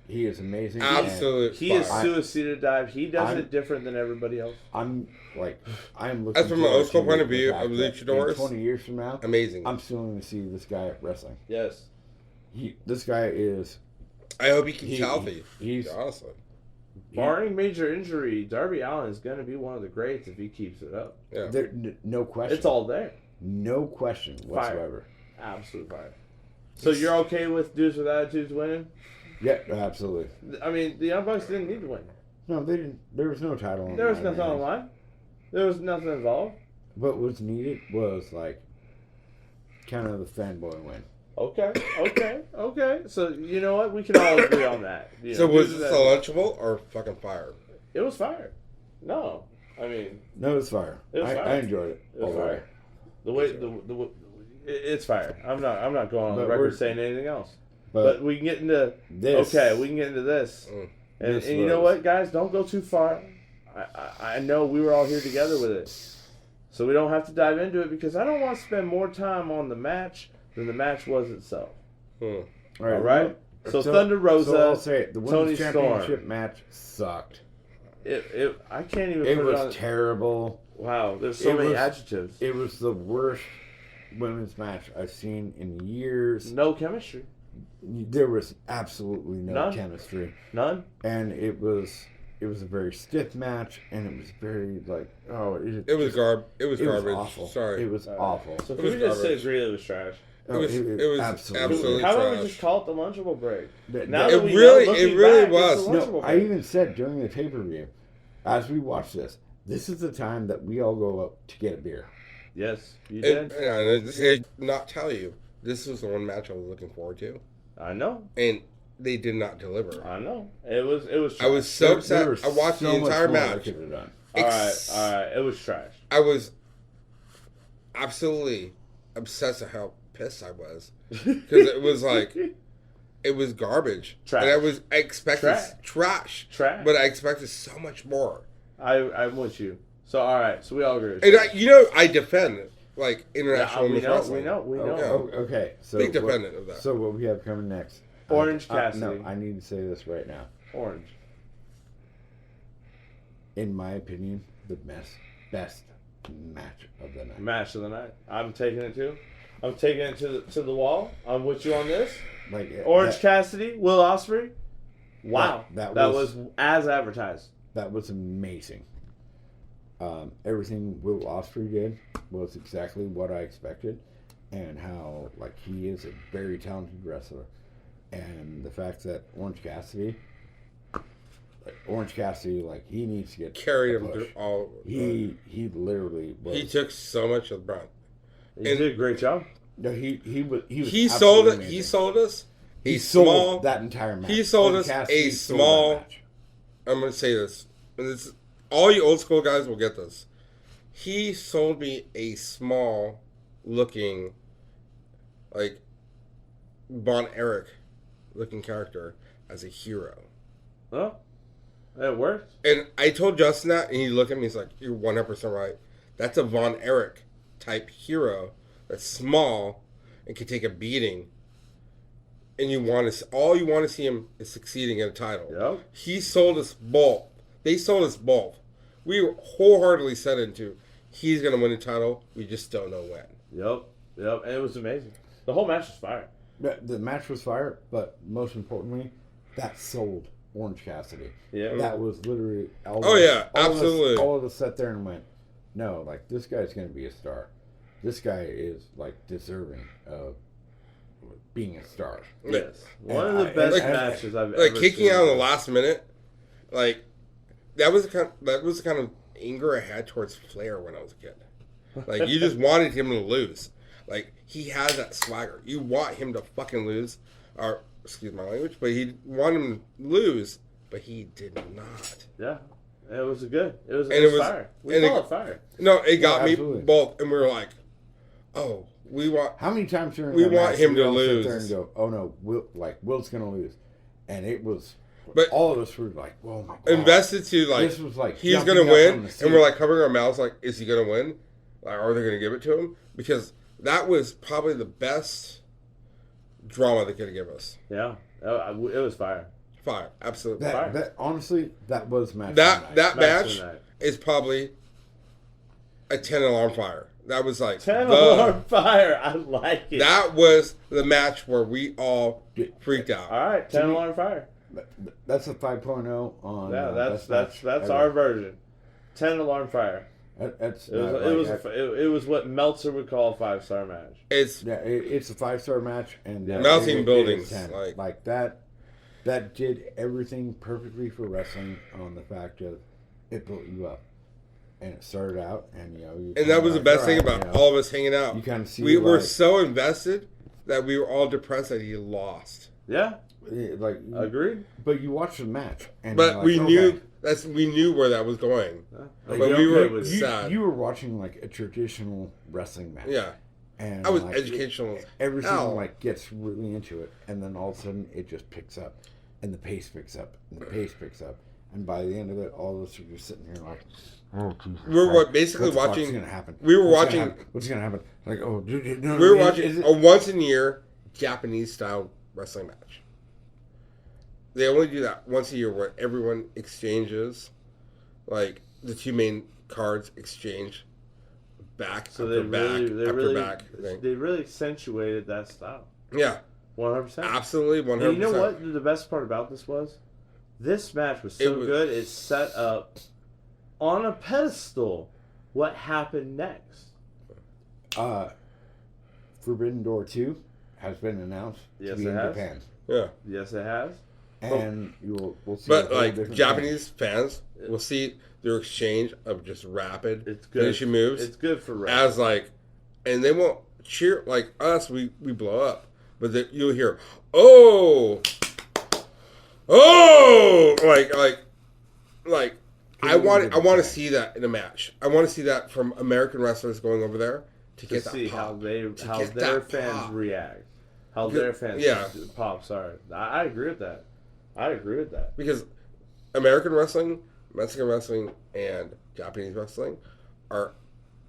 S2: He is amazing. and
S3: Absolute
S1: He is
S3: fire.
S1: suicidal dive. He does
S2: I'm-
S1: it different than everybody else.
S2: I'm looking.
S3: As from an old school
S2: forward
S3: point of
S2: to the
S3: view
S2: fact
S3: of
S2: that
S3: luchadors,
S2: in 20 years from now,
S3: Amazing.
S2: I'm still going to see this guy wrestling.
S1: Yes.
S2: This guy is.
S3: I hope he keeps
S2: he-
S3: healthy.
S2: he's
S3: honestly.
S1: Barring major injury, Darby Allin is going to be one of the greats if he keeps it up.
S3: Yeah.
S2: there, no question.
S1: It's all there.
S2: No question whatsoever.
S1: Absolute fire. So you're okay with dudes with attitudes winning?
S2: Yeah, absolutely.
S1: I mean, the Young Bucks didn't need to win.
S2: No, they didn't. There was no title on
S1: There was
S2: the line
S1: nothing
S2: or
S1: on the line. There was nothing involved.
S2: What was needed was like kind of the fanboy win.
S1: Okay. So you know what? We can all agree on that. You
S3: So
S1: know,
S3: was
S1: dudes
S3: this
S1: with attitudes-
S3: lunchable or fucking fire?
S1: It was fire. No, I mean
S2: No, it was fire.
S1: It was fire.
S2: I enjoyed it.
S1: it was
S2: all the way.
S1: fire. The way it's fire. I'm not going on the
S2: But
S1: record
S2: we're-
S1: saying anything else.
S2: But,
S1: But we can get into
S2: this.
S1: okay. We can get into this.
S3: Mm.
S1: And
S2: This
S1: you know
S2: was-
S1: what, guys? Don't go too far. I know we were all here together with it. So we don't have to dive into it because I don't want to spend more time on the match than the match was itself.
S3: Hmm.
S2: all
S1: All right? So Thunder Rosa,
S2: So I'll say it. The
S1: Tony
S2: women's championship
S1: Storm.
S2: match sucked.
S1: I can't even
S2: It
S1: put it on.
S2: was terrible.
S1: Wow, there's so
S2: It
S1: many
S2: was-
S1: adjectives.
S2: It was the worst women's match I've seen in years.
S1: No chemistry.
S2: There was absolutely no
S1: None?
S2: chemistry,
S1: None?
S2: and it was a very stiff match, and it was very like
S3: It was garbage. It was
S2: It was
S3: garbage.
S2: awful.
S3: Sorry.
S2: It was awful.
S1: So
S3: It
S1: can
S3: was
S1: we just
S3: garbage.
S1: agree it was trash?
S3: It was absolutely
S1: How about we
S3: trash.
S1: just call it the Lunchable break?
S2: That-
S1: Now
S2: that-
S1: that we
S3: really-
S1: know,
S3: it
S1: looking
S3: really
S1: back,
S3: was.
S1: It's the
S2: No,
S1: Lunchable
S2: I
S1: break.
S2: even said during the pay-per-view, as we watched this is the time that we all go up to get a beer.
S1: Yes, you
S3: And,
S1: did.
S3: and this is not tell you. This was the one match I was looking forward to,
S1: I know.
S3: and they did not deliver.
S1: I know. It was
S3: I was so
S2: There
S3: upset.
S2: was
S3: I watched
S2: so
S3: the
S2: much
S3: entire
S2: more they
S3: match.
S2: could have done.
S1: All right. It was trash.
S3: I was absolutely obsessed at how pissed I was because it was like it was garbage.
S1: Trash.
S3: And I expected trash,
S1: Trash.
S3: but I expected so much more.
S1: I'm with you. So all right. So we all agree.
S3: And I defend like international
S1: we
S3: women's
S1: know.
S3: wrestling.
S1: We know. We know.
S3: Yeah.
S2: Okay, so
S3: Big defendant of that.
S2: So what we have coming next?
S1: Orange
S2: No,
S1: Cassidy.
S2: I need to say this right now.
S1: Orange.
S2: In my opinion, the best match of the night.
S1: Match of the night. I'm taking it too. I'm taking it to the wall. I'm with you on this.
S2: Like
S1: Orange
S2: that,
S1: Cassidy, Will Ospreay. Wow,
S2: That
S1: that
S2: was-
S1: was as advertised.
S2: that was amazing. Everything Will Ospreay did was exactly what I expected, and how like he is a very talented wrestler, and the fact that Orange Cassidy like Orange Cassidy, like he needs to get
S3: Carried
S2: a
S3: him
S2: push.
S3: through all.
S2: He literally was.
S3: He took so much of the brunt.
S1: He did a great job.
S2: No, he was.
S3: He sold it.
S2: amazing.
S3: He sold us.
S2: He
S3: He's
S2: sold
S3: small.
S2: that entire match.
S3: He sold
S2: Orange
S3: us
S2: Cassidy
S3: a
S2: sold
S3: small.
S2: that match.
S3: I'm going to say this. And this. All you old school guys will get this. He sold me a small looking, like, Von Erich looking character as a hero.
S1: Oh, it worked.
S3: And I told Justin that, and he looked at me, he's like, you're 100% right. That's a Von Erich type hero that's small and can take a beating. And all you want to see him is succeeding in a title.
S1: Yep.
S3: He sold us both. They sold us both. We were wholeheartedly set into he's going to win the title. We just don't know when.
S1: Yep. And it was amazing. The whole match was fire.
S2: The match was fire, but most importantly, that sold Orange Cassidy.
S1: Yeah.
S2: That was literally.
S3: Absolutely.
S2: All of us sat there and went, no, like this guy's going to be a star. This guy is like deserving of being a star.
S1: Yes. One of the best matches I've ever
S3: Like kicking
S1: seen.
S3: out in the last minute, like that was the kind of anger I had towards Flair when I was a kid. Like you just wanted him to lose. Like he has that swagger. You want him to fucking lose, or excuse my language, but he wanted him to lose, but he did not.
S1: Yeah. It was good. It was fire. We
S3: and
S1: call it fire.
S3: No, it got me
S2: absolutely.
S3: both, and we were like, "Oh, we want."
S2: How many times during
S3: We
S2: that
S3: want
S2: match
S3: him
S2: did we
S3: to
S2: all sit
S3: lose.
S2: there and go, oh no, Will's going to lose, and it was.
S3: But
S2: all of us were like, "Oh my god!"
S3: Invested to like,
S2: This was like
S3: he's
S2: jumping
S3: gonna
S2: up
S3: win,
S2: on the seat.
S3: and we're like covering our mouths, like, is he gonna win? Like, are they gonna give it to him? Because that was probably the best drama they could have given us.
S1: Yeah. It was fire.
S3: Fire, absolutely.
S2: That honestly, that was match.
S3: That
S2: of the night.
S3: match
S1: of the night.
S3: is probably a 10 alarm fire. That was like
S1: 10 alarm fire. I like it.
S3: That was the match where we all freaked out.
S1: All right. 10 alarm fire.
S2: That's a 5.0 on.
S1: Yeah. That's
S2: ever.
S1: our version. 10 alarm fire.
S2: That's
S1: It was what Meltzer would call a 5-star match.
S3: It's
S2: it's a 5-star match, and
S3: Melting buildings,
S2: is 10.
S3: like-
S2: like that. That did everything perfectly for wrestling on the fact of it built you up, and it started out, and
S3: and that was the best thing about all of us hanging out.
S2: You kind of see
S3: we were
S2: like,
S3: so invested that we were all depressed that he lost.
S1: Yeah.
S2: like
S1: Agreed.
S2: But you watched the match, and
S3: But
S2: you're like,
S3: we
S2: okay.
S3: knew where that was going.
S1: Like,
S3: But we were
S1: it was
S3: sad.
S2: You were watching like a traditional wrestling match.
S3: Yeah.
S2: And
S3: I was
S2: like,
S3: educational.
S2: Everything
S3: Ow.
S2: like gets really into it, and then all of a sudden it just picks up, and the pace picks up, and the pace picks up, and by the end of it, all of us are just sitting here like, oh Jesus!
S3: We were
S2: Christ,
S3: basically
S2: what the fuck's
S3: watching-
S2: gonna happen?
S3: we were
S2: What's gonna
S3: watching-
S2: happen? What's gonna happen? Like, oh, dude, no,
S3: We were
S2: is
S3: watching
S2: it-
S3: a once in a year Japanese style wrestling match. They only do that once a year where everyone exchanges, like the two main cards exchange back
S1: So
S3: after back.
S1: they really accentuated that style.
S3: Yeah,
S1: 100%.
S3: absolutely, 100%.
S1: And you know what the best part about this was? This match was so good, it set up on a pedestal what happened next.
S2: Forbidden Door 2 has been announced
S1: Yes,
S2: to be
S1: it
S2: in
S1: has.
S2: Japan,
S3: Yeah,
S1: Yes, it has.
S2: and we'll see. a
S3: but
S2: whole
S3: like
S2: different
S3: Japanese fans will see their exchange of just rapid
S1: It's good.
S3: finishing moves
S1: It's good for wrestling.
S3: as like, and they won't cheer like us. We blow up, but you'll hear, oh, like. I want to see that in a match. I want to see that from American wrestlers going over there to
S1: to
S3: get that
S1: see
S3: pop.
S1: how their
S3: that
S1: fans
S3: pop.
S1: react. How their fans pop. Sorry. I agree with that.
S3: Because American wrestling, Mexican wrestling, and Japanese wrestling are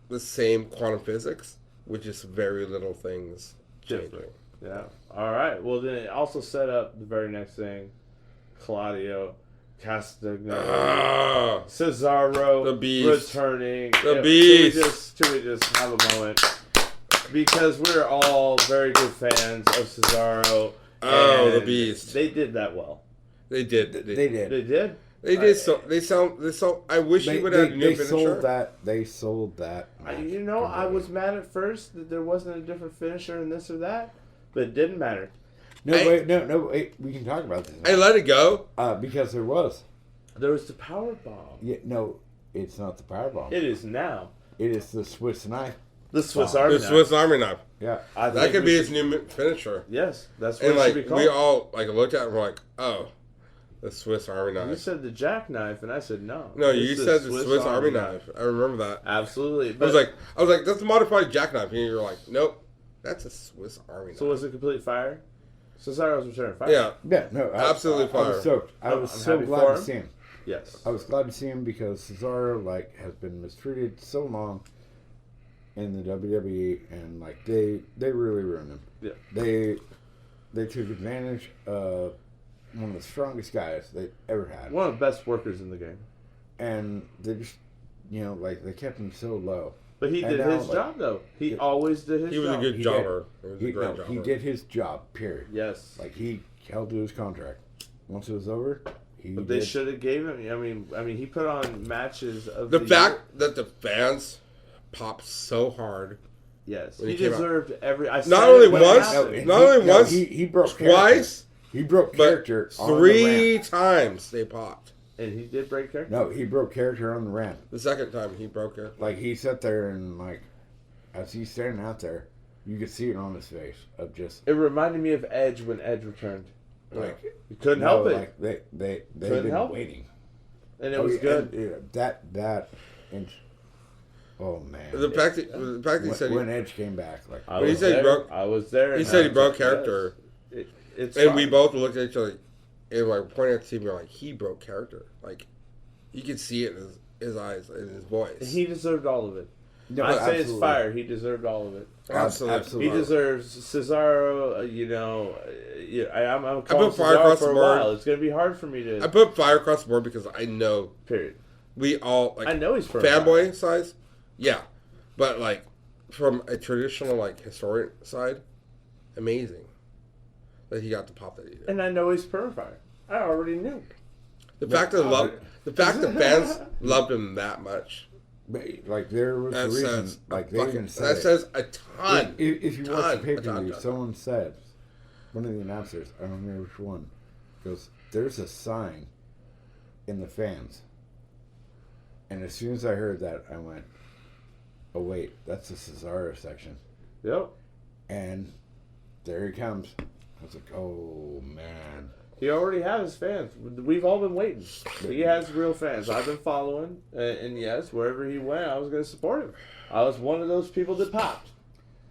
S3: the same quantum physics, with just very little things changing.
S1: Different. Yeah. All right. Well, then it also set up the very next thing. Claudio Castagnoli, Cesaro,
S3: The Beast.
S1: returning.
S3: The Beast.
S1: Should we just have a moment? Because we're all very good fans of Cesaro.
S3: Oh,
S1: and
S3: the Beast.
S1: They did that well.
S3: They did.
S2: They did.
S1: They did?
S3: They did. So they sound. I wish he would have a new
S2: They
S3: finisher.
S2: sold that. They sold that. match
S1: I was mad at first that there wasn't a different finisher in this or that, but it didn't matter.
S2: No, wait. We can talk about this.
S3: I let it go.
S2: Because there was.
S1: There was the power bomb.
S2: Yeah, no, it's not the power bomb.
S1: It is now.
S2: It is the Swiss knife.
S1: The Swiss
S2: Bomb.
S1: Army
S3: The
S1: knife.
S3: Swiss Army knife.
S2: Yeah.
S1: I
S3: That
S1: think
S3: could
S1: we
S3: be
S1: should-
S3: his new finisher.
S1: Yes, that's what
S3: And
S1: it should be
S3: like
S1: called.
S3: we all like looked at it and we're like, oh, the Swiss Army
S1: You
S3: knife.
S1: said the jackknife, and I said no.
S3: No,
S1: It's
S3: you said the Swiss Army knife. I remember that.
S1: Absolutely.
S3: I was like, that's a modified jackknife, and you're like, nope, that's a Swiss Army knife.
S1: so was it complete fire? Cesaro's return fire.
S3: Yeah,
S2: Yeah, no,
S3: Absolutely
S2: I
S3: fire.
S2: was stoked. I was
S1: I'm
S2: so
S1: happy
S2: glad
S1: for
S2: to
S1: him.
S2: see him.
S1: Yes.
S2: I was glad to see him because Cesaro like has been mistreated so long in the WWE, and like they really ruined him.
S1: Yeah.
S2: They took advantage of one of the strongest guys they ever had,
S1: One of the best workers in the game.
S2: and they just like they kept him so low.
S1: But he
S2: And
S1: did
S2: now,
S1: his
S2: like,
S1: job though. He always did his
S3: he was
S1: job.
S3: a good
S2: He
S3: jobber. He was a
S2: He,
S3: great
S2: no,
S3: jobber.
S2: he did his job. Period.
S1: Yes.
S2: Like he held to his contract. Once it was over,
S1: But they should have gave him. I mean, he put on matches of
S3: The
S1: the
S3: fact
S1: year.
S3: that the fans popped so hard.
S1: Yes,
S3: when
S1: he
S3: he came out.
S1: deserved every. I said
S3: Not
S1: it
S3: only
S1: when it
S3: once,
S1: happened.
S3: not only once,
S2: he broke character.
S3: twice,
S2: He broke
S3: but
S2: character on the
S3: 3
S2: ramp.
S3: times they popped.
S1: and he did break character.
S2: No, he broke character on the ramp.
S3: The second time he broke it.
S2: Like he sat there and like, as he's standing out there, you could see it on his face of just
S1: It reminded me of Edge when Edge returned.
S2: like
S1: You couldn't help it,
S2: Like they've
S1: Couldn't
S2: been
S1: help it.
S2: waiting,
S1: and it was good.
S2: And, and oh man,
S3: The fact that he said
S2: when Edge came back, like
S1: I
S3: When he
S1: was
S3: said he
S1: there.
S3: broke-
S1: I was there.
S3: he
S1: and
S3: said
S1: I
S3: he
S1: was
S3: broke
S1: like,
S3: character.
S1: yes. It's
S3: and we
S1: fine.
S3: both looked at each other and like pointed at the TV, like he broke character. Like you could see it in his eyes and his voice.
S1: He deserved all of it.
S2: no,
S1: I say it's
S2: absolutely.
S1: fire. He deserved all of it.
S3: Absolutely.
S1: He deserves Cesaro. I'm calling
S3: put fire
S1: Cesaro
S3: across
S1: for
S3: the
S1: a
S3: board.
S1: while. It's going to be hard for me to.
S3: I put fire across the board because I know
S1: Period.
S3: we all like
S1: I know he's for
S3: fanboy size, yeah, but like from a traditional like historian side, amazing that he got the pop that he did.
S1: And I know he's Fire. I already knew.
S3: The fact that fans loved him that much.
S2: But, like there was a
S3: That
S2: reason,
S3: says
S2: like they
S3: fucking-
S2: even said
S3: that
S2: it.
S3: says a ton.
S2: If you watch the pay per
S3: ton.
S2: view, someone said, one of the announcers, I don't remember which one, goes, "There's a sign in the fans." And as soon as I heard that, I went, "Oh wait, that's the Cesaro section."
S1: Yep.
S2: And there he comes. I was like, "Oh man."
S1: He already has fans. We've all been waiting. He has real fans. I've been following, and yes, wherever he went, I was going to support him. I was one of those people that popped.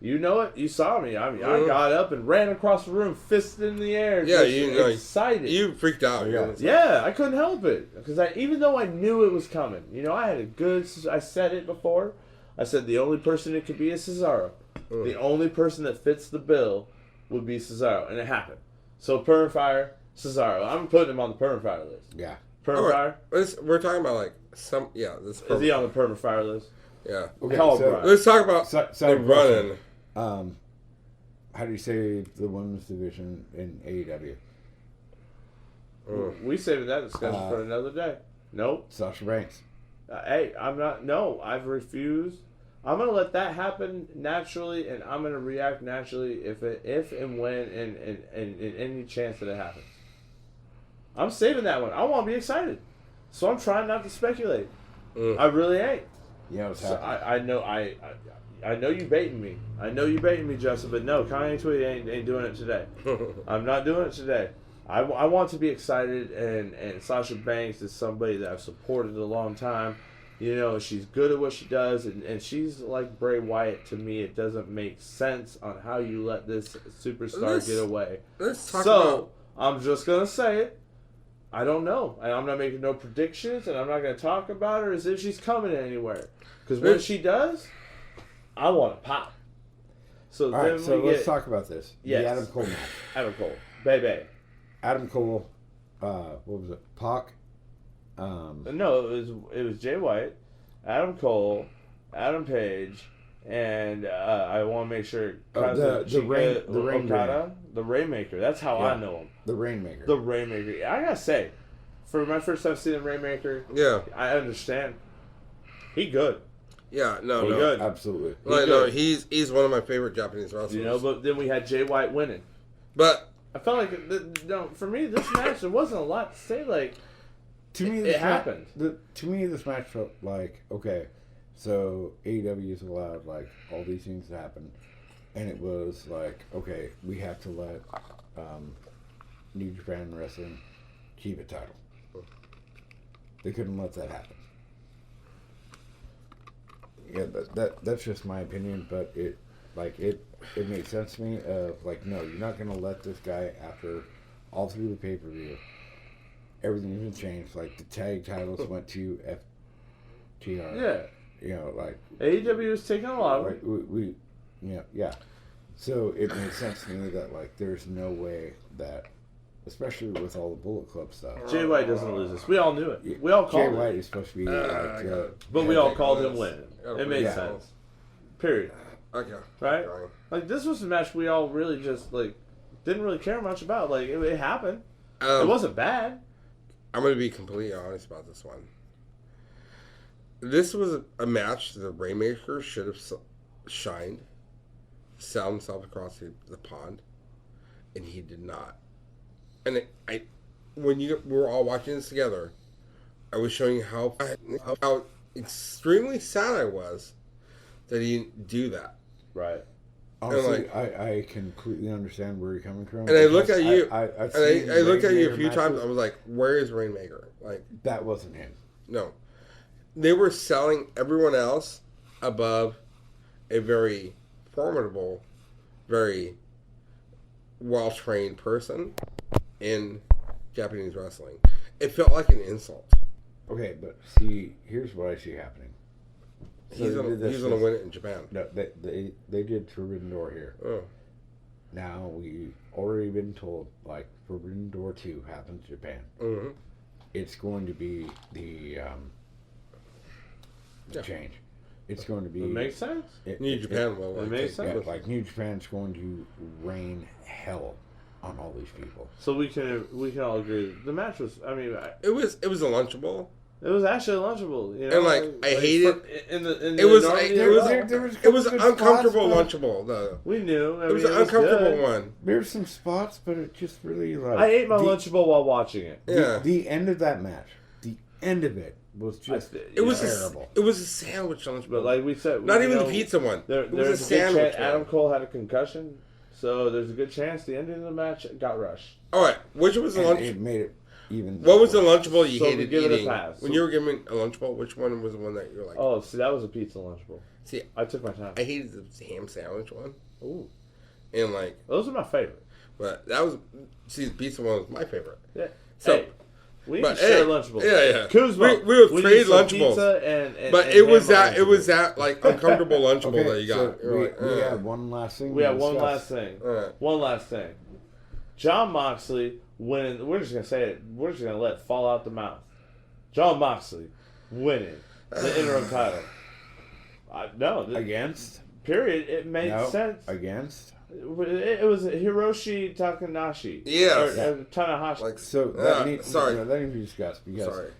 S1: You know it. You saw me. I mean, I got up and ran across the room, fist in the air,
S3: Yeah,
S1: just excited.
S3: You freaked out.
S2: Yeah.
S1: Yeah, I couldn't help it because even though I knew it was coming, I had a good. I said it before. I said the only person it could be is Cesaro. The only person that fits the bill would be Cesaro, and it happened. So Fire, Cesaro. I'm putting him on the Fire list.
S2: Yeah.
S1: Fire.
S3: We're talking about like this.
S1: Is he on the Fire list?
S3: Yeah.
S2: Okay,
S1: Hell,
S2: so,
S1: bro.
S3: Let's talk about
S2: Side
S3: the running.
S2: how do you say the women's division in AEW?
S1: We saving that discussion for another day. Nope.
S2: Sasha Banks.
S1: Hey, I'm not. No, I've refused. I'm gonna let that happen naturally, and I'm gonna react naturally if and when and any chance that it happens. I'm saving that one. I want to be excited, so I'm trying not to speculate. I really ain't.
S2: Yeah, what's
S1: So
S2: happening?
S1: I know you baiting me. I know you baiting me, Justin. But no, Kanye Twitty ain't doing it today. I'm not doing it today. I want to be excited, and Sasha Banks is somebody that I've supported a long time. She's good at what she does, and she's like Bray Wyatt to me. It doesn't make sense on how you let this superstar get away.
S3: Let's talk
S1: So
S3: about.
S1: I'm just gonna say it. I don't know, and I'm not making no predictions, and I'm not gonna talk about her as if she's coming anywhere. Because when she does, I want to pop. So
S2: All
S1: then
S2: right, so
S1: we
S2: let's
S1: get
S2: talk about this.
S1: Yes.
S2: The Adam Cole match.
S1: Adam Cole, baby.
S2: Adam Cole, what was it? Pac.
S1: No, it was Jay White, Adam Cole, Adam Page, and I want to make sure
S2: the
S1: Okada, the Rainmaker. That's how I know him.
S2: The Rainmaker.
S1: The Rainmaker. I gotta say, for my first time seeing the Rainmaker,
S3: Yeah.
S1: I understand. He good.
S3: Yeah. No.
S1: He
S3: No.
S1: good.
S2: Absolutely.
S3: Like,
S1: good.
S3: no. He's one of my favorite Japanese wrestlers.
S1: But then we had Jay White winning.
S3: But
S1: I felt like, for me, this match, there wasn't a lot to say. Like,
S2: To me,
S1: it happened.
S2: To me, this match felt like, okay, so AEW has allowed like all these things to happen, and it was like, okay, we have to let New Japan Wrestling keep a title. They couldn't let that happen. Yeah, that's just my opinion, but it made sense to me of like, no, you're not gonna let this guy after all through the pay-per-view. Everything's been changed. Like the tag titles went to FTR.
S1: Yeah.
S2: You know, like
S1: AEW was taking a lot of
S2: like we yeah. So it made sense to me that like there's no way that, especially with all the Bullet Club stuff.
S1: Jay White doesn't lose this. We all knew it. We all
S2: Jay
S1: called
S2: White
S1: it.
S2: is supposed to be like,
S1: But we all called him winning. It made
S2: Yeah.
S1: sense. Period.
S3: Okay.
S1: Right? Like this was a match we all really just like didn't really care much about. Like it happened. It wasn't bad.
S3: I'm going to be completely honest about this one. This was a match the Rainmaker should have shined, sailed himself across the pond, and he did not. And when we were all watching this together, I was showing you how extremely sad I was that he didn't do that.
S1: Right.
S2: Honestly, I completely understand where you're coming from.
S3: And I look at you,
S2: I
S3: looked at you a few
S2: matches.
S3: times. I was like, "Where is Rainmaker?" Like
S2: That wasn't him.
S3: no, they were selling everyone else above a very formidable, very well-trained person in Japanese wrestling. It felt like an insult.
S2: Okay, but see, here's what I see happening. So
S3: He's going to win it in Japan.
S2: No, they did Forbidden Door here.
S3: Oh.
S2: Now we've already been told like Forbidden Door 2 happens in Japan.
S3: Mm-hmm.
S2: It's going to be the change. It's going to be.
S1: It makes sense.
S3: New Japan will.
S1: It makes sense.
S2: Yeah, like New Japan's going to rain hell on all these people.
S1: So we can all agree the match was. I mean,
S3: It was a lunchable.
S1: it was actually lunchable. You know,
S3: And like I hated
S1: it
S3: was an uncomfortable lunchable though.
S1: We knew. I
S3: It was
S1: mean,
S3: an uncomfortable
S1: good.
S3: one.
S2: There's some spots, but it just really like.
S1: I ate my lunchable while watching it.
S3: Yeah.
S2: The end of that match, the end of it was just
S3: It was
S2: terrible.
S3: it was a sandwich lunchable.
S1: But like we said,
S3: not
S1: you
S3: even
S1: know,
S3: the pizza one.
S1: There,
S3: It was a
S1: there's a good
S3: sandwich
S1: chance
S3: one.
S1: Adam Cole had a concussion, so there's a good chance the ending of the match got rushed.
S3: All right, which was the
S2: And
S3: lunch?
S2: it made it even.
S3: What was the lunchable you
S1: So we
S3: hated
S1: give it a
S3: eating?
S1: pass.
S3: When you were giving a lunchable, which one was the one that you were like?
S1: Oh, see, that was a pizza lunchable.
S3: See,
S1: I took my time.
S3: I hated the ham sandwich one,
S1: Ooh,
S3: and like,
S1: those are my favorite.
S3: but that was the pizza one was my favorite.
S1: Yeah.
S3: So,
S1: hey, we need
S3: but
S1: to share
S3: hey,
S1: lunchables.
S3: yeah.
S1: Kuzma,
S3: We will
S1: need
S3: trade
S1: some
S3: lunchables.
S1: pizza
S3: But
S1: and
S3: it was
S1: ham
S3: that like uncomfortable lunchable
S2: Okay,
S3: that you got.
S2: so
S3: You're like,
S2: we have one last thing.
S1: We
S2: to
S1: have one
S2: discuss.
S1: last thing.
S3: Alright.
S1: One last thing. John Moxley winning. We're just gonna say it. We're just gonna let it fall out the mouth. John Moxley winning the interim title.
S2: Against?
S1: Period. It made
S2: No.
S1: sense.
S2: Against?
S1: It was Hiroshi Takanashi.
S3: Yeah.
S1: Or Tanahashi.
S3: like
S2: So that needs to be discussed because
S3: Sorry.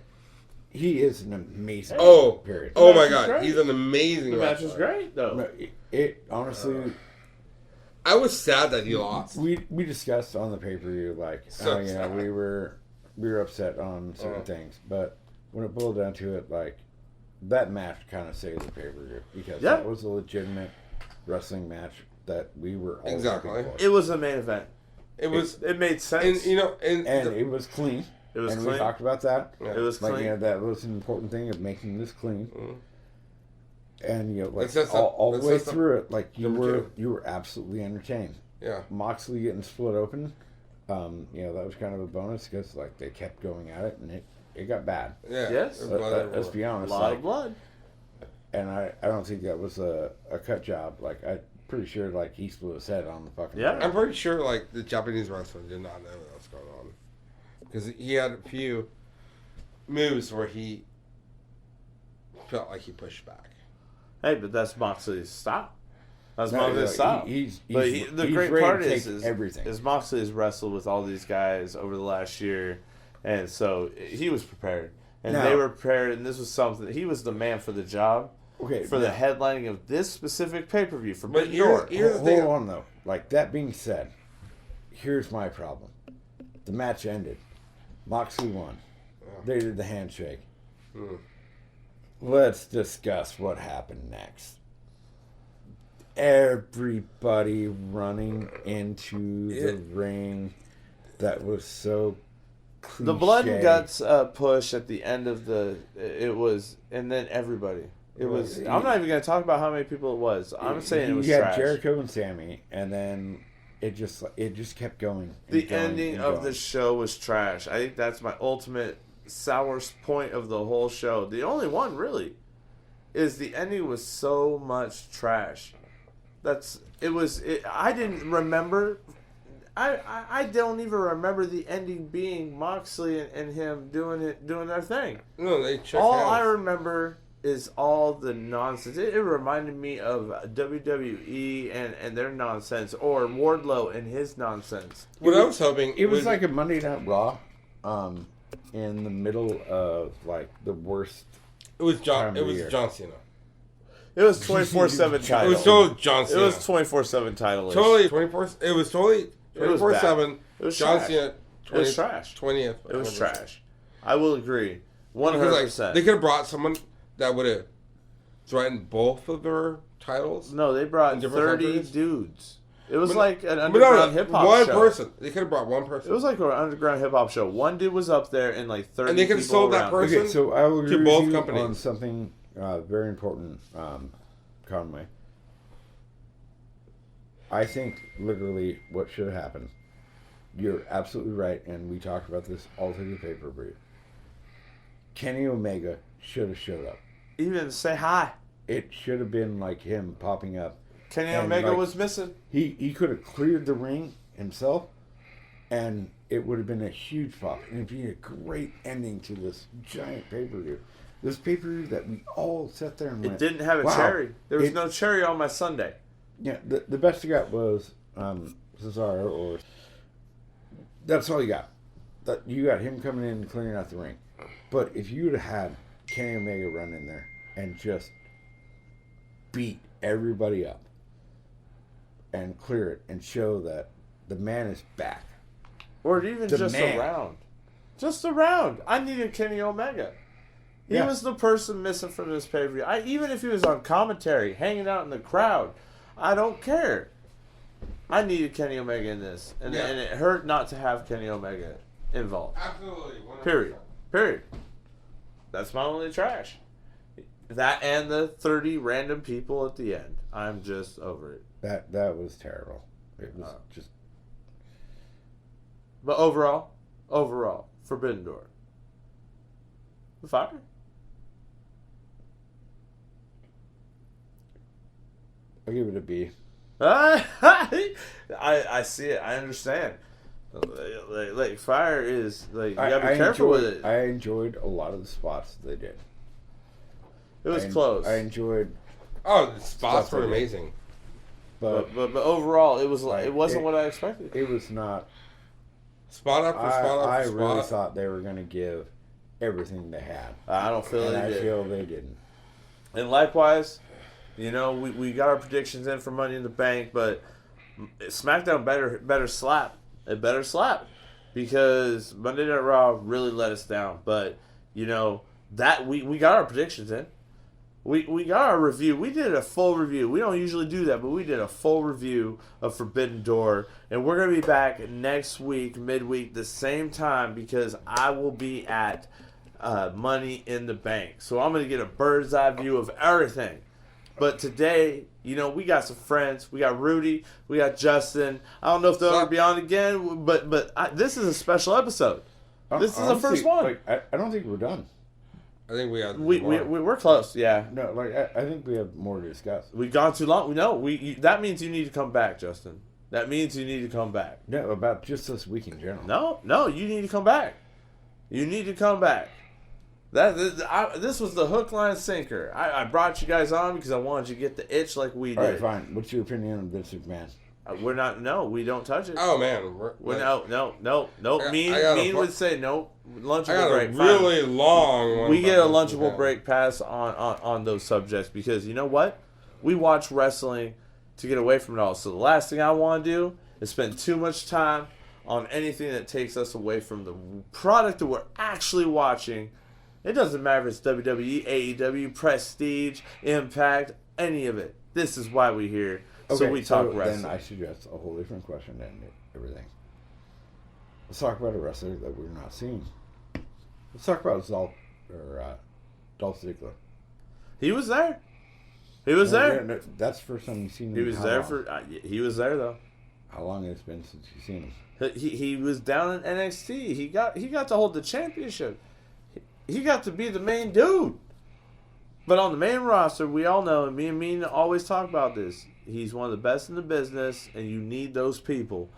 S2: he is an amazing.
S3: Oh,
S2: period.
S3: oh my
S1: match was
S3: God,
S1: great.
S3: he's an amazing
S1: the match
S3: wrestler.
S1: was great though.
S2: No, it honestly.
S3: I was sad that he lost.
S2: We discussed on the pay per view like
S3: So
S2: you know
S3: sad.
S2: we were upset on certain things, but when it boiled down to it, like that match kind of saved the pay per view because
S1: Yeah.
S2: that was a legitimate wrestling match that we were all
S3: Exactly.
S2: looking for.
S1: It was a main event.
S3: It was,
S1: It made sense.
S3: and you know, and
S2: It was clean.
S1: It was
S2: and
S1: clean.
S2: we talked about that.
S3: Yeah.
S1: It was
S2: Like
S1: clean.
S2: you know, that was an important thing of making this clean.
S3: Mhm.
S2: And you know, like
S3: Let's set
S2: all
S3: some-
S2: the way
S3: let's set some-
S2: through it, like
S3: Number
S2: you were absolutely entertained.
S3: yeah,
S2: Moxley getting split open, you know, that was kind of a bonus because like they kept going at it and it got bad.
S3: yeah.
S1: Yes.
S3: It was blood
S2: Let's be
S1: a
S2: honest.
S1: lot
S2: Like,
S1: of blood.
S2: and I don't think that was a cut job. Like I'm pretty sure like he split his head on the fucking.
S1: Yeah.
S2: ground.
S3: I'm pretty sure like the Japanese wrestler did not know what was going on because he had a few moves where he felt like he pushed back.
S1: Hey, but that's Moxley's style. That's
S2: No,
S1: Moxley's
S2: like,
S1: style.
S2: he's
S1: But
S2: he's
S1: the
S2: he's
S1: great
S2: ready
S1: part
S2: to
S1: is
S2: take everything.
S1: is Moxley has wrestled with all these guys over the last year, and so he was prepared, and
S2: Now-
S1: they were prepared, and this was something. He was the man for the job,
S2: Okay,
S1: for the
S2: now-
S1: headlining of this specific pay per view for
S3: But
S1: Big
S3: here's-
S1: Door.
S3: here's- the
S2: Hold
S3: thing-
S2: on though. Like that being said, here's my problem. The match ended. Moxley won. They did the handshake.
S3: Hmm.
S2: Let's discuss what happened next. Everybody running into the ring. That was so cliche.
S1: The blood and guts push at the end of it was, and then everybody. It was. I'm not even going to talk about how many people it was. I'm saying it was
S2: you had
S1: trash.
S2: Jericho and Sammy, and then it just kept going.
S1: The ending of the show was trash. I think that's my ultimate sourest point of the whole show. The only one really is the ending was so much trash. I didn't remember. I don't even remember the ending being Moxley and him doing their thing.
S3: No, they checked
S1: All
S3: out.
S1: I remember is all the nonsense. It reminded me of WWE and their nonsense, or Wardlow and his nonsense.
S3: What I was hoping...
S2: It was like a Monday Night Raw in the middle of, like, the worst
S3: It was John
S2: year.
S3: Cena.
S1: It was 24/7 title.
S3: It was totally John
S1: It
S3: Cena.
S1: was 24/7 title.
S3: Totally 24... It was totally
S1: It was
S3: 24/7.
S1: It was
S3: John
S1: trash.
S3: Cena...
S1: It was trash.
S3: 20th.
S1: It was trash. I will agree. 100%.
S3: Because, like, they could have brought someone that would have threatened both of their titles.
S1: No, they brought
S3: in different
S1: 30
S3: countries.
S1: dudes. It was like an
S3: But
S1: underground hip hop
S3: one
S1: show.
S3: person. They could have brought one person.
S1: It was like an underground hip hop show. One dude was up there and like 30
S3: And they could have
S1: people
S3: sold that
S1: around.
S3: person.
S2: Okay, so I will agree
S3: to
S2: with
S3: both
S2: you
S3: companies.
S2: on something very important, Conway. I think literally what should have happened. You're absolutely right, and we talked about this all through the pay-per-view. Kenny Omega should have showed up.
S1: Even say hi.
S2: It should have been like him popping up.
S1: Kenny
S2: And,
S1: Omega
S2: like,
S1: was missing.
S2: He could have cleared the ring himself, and it would have been a huge pop. And it'd be a great ending to this giant pay-per-view. This pay-per-view that we all sat there and
S1: It
S2: went,
S1: didn't have a
S2: wow.
S1: cherry. There was no cherry on my Sunday.
S2: Yeah, the best you got was Cesaro, or that's all you got. That you got him coming in and clearing out the ring. But if you would have had Kenny Omega run in there and just beat everybody up and clear it and show that the man is back.
S1: Or even
S2: The
S1: just
S2: man.
S1: around. Just around. I needed Kenny Omega. He
S2: Yeah.
S1: was the person missing from this pay-per-view. Even if he was on commentary, hanging out in the crowd, I don't care. I needed Kenny Omega in this. And it hurt not to have Kenny Omega involved.
S3: Absolutely. 100%.
S1: Period. That's my only trash. That and the 30 random people at the end. I'm just over it.
S2: That was terrible. It was just...
S1: But overall, Forbidden Door. The Fire?
S2: I'll give it a B.
S1: I see it. I understand. Like Fire is like you gotta be careful with it.
S2: I enjoyed a lot of the spots they did.
S1: It was close.
S2: I enjoyed,
S3: Oh, the spots
S2: Stuff
S3: were
S2: like that.
S3: amazing.
S2: but
S1: but overall, it was like it wasn't
S2: it-
S1: what I expected.
S2: it was not.
S3: Spot after spot
S2: I
S3: after spot.
S2: really thought they were going to give everything they had,
S1: I don't feel
S2: and
S1: they
S2: I
S1: did.
S2: feel they didn't.
S1: And likewise, we got our predictions in for Money in the Bank, but SmackDown better slap. It better slap because Monday Night Raw really let us down. But that we got our predictions in. We got our review. We did a full review. We don't usually do that, but we did a full review of Forbidden Door. And we're going to be back next week, midweek, the same time, because I will be at Money in the Bank. So I'm going to get a bird's eye view of everything. But today, we got some friends. We got Rudy. We got Justin. I don't know if they'll ever be on again, but this is a special episode. This is the first one.
S2: Like, I don't think we're done.
S3: I think we had.
S1: We're close, yeah.
S2: No, like I think we have more to discuss.
S1: We've gone too long. That means you need to come back, Justin. That means you need to come back.
S2: No, about just this week in general.
S1: No, you need to come back. You need to come back. This was the hook, line, sinker. I brought you guys on because I wanted you to get the itch like we did.
S2: All right, fine. What's your opinion on Vince McMahon?
S1: We're not. No, we don't touch it.
S3: Oh man,
S1: No.
S3: I
S1: Mean would say no.
S3: I
S1: Lunchable
S3: got
S1: break.
S3: a
S1: fine.
S3: really long one.
S1: We get a
S3: about
S1: lunchable
S3: this.
S1: break pass on those subjects because you know what? We watch wrestling to get away from it all. So the last thing I want to do is spend too much time on anything that takes us away from the product that we're actually watching. It doesn't matter if it's WWE, AEW, Prestige, Impact, any of it. This is why we're here. So we talk wrestling.
S2: Then I suggest a whole different question than everything. Let's talk about a wrestler that we're not seeing. Let's talk about Dolph Ziggler.
S1: He was there. He was there.
S2: No, that's the first time you've seen him.
S1: He was there he was there though.
S2: How long has it been since you've seen him?
S1: He was down in NXT. He got to hold the championship. He got to be the main dude. But on the main roster, we all know, and me and Mean always talk about this, he's one of the best in the business, and you need those people.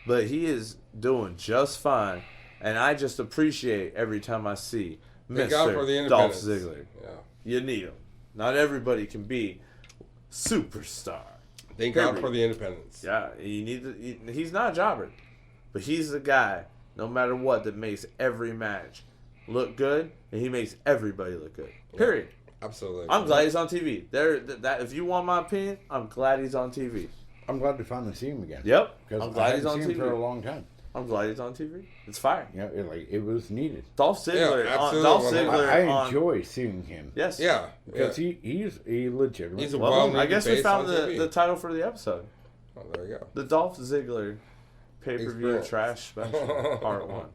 S1: But he is doing just fine. And I just appreciate every time I see Mr. Dolph Ziggler.
S3: Yeah.
S1: You need him. Not everybody can be superstar.
S3: Thank God for the independence.
S1: Yeah, he's not a jobber. But he's the guy, no matter what, that makes every match look good, and he makes everybody look good. Period.
S3: Absolutely.
S1: I'm glad he's on TV. If you want my opinion, I'm glad he's on TV.
S2: I'm glad to finally see him again.
S1: Yep.
S2: Because
S1: I'm glad he's on
S2: seen
S1: TV
S2: him for a long time.
S1: I'm glad he's on TV. It's fire.
S2: Yeah, it was needed.
S1: Dolph Ziggler.
S3: Yeah, absolutely.
S2: I enjoy seeing him.
S1: Yes.
S3: Yeah.
S2: Because he's a legitimate.
S3: He's a
S1: Well, I guess we
S3: face
S1: found
S3: on TV.
S1: the title for the episode.
S3: Oh, there you go.
S1: The Dolph Ziggler pay-per-view
S3: Experience.
S1: trash special, part 1.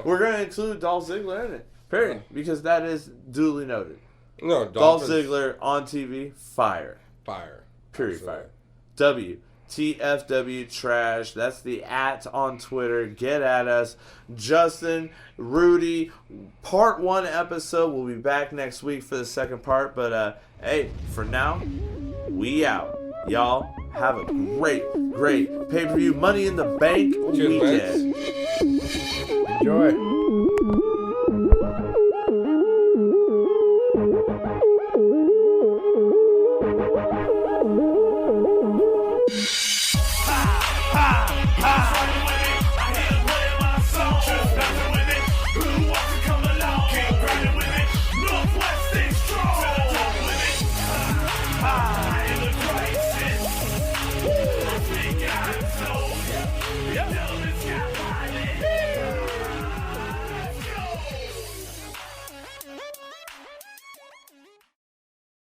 S1: We're going to include Dolph Ziggler in it. Period. Because that is duly noted.
S3: No,
S1: Dolph Ziggler on TV, fire.
S3: Fire.
S1: Period,
S3: Absolutely.
S1: fire. WTFW trash. That's the @ on Twitter. Get at us. Justin, Rudy, part 1 episode. We'll be back next week for the second part. But, hey, for now, we out. Y'all have a great pay-per-view Money in the Bank weekend.
S2: Enjoy.
S4: Yeah.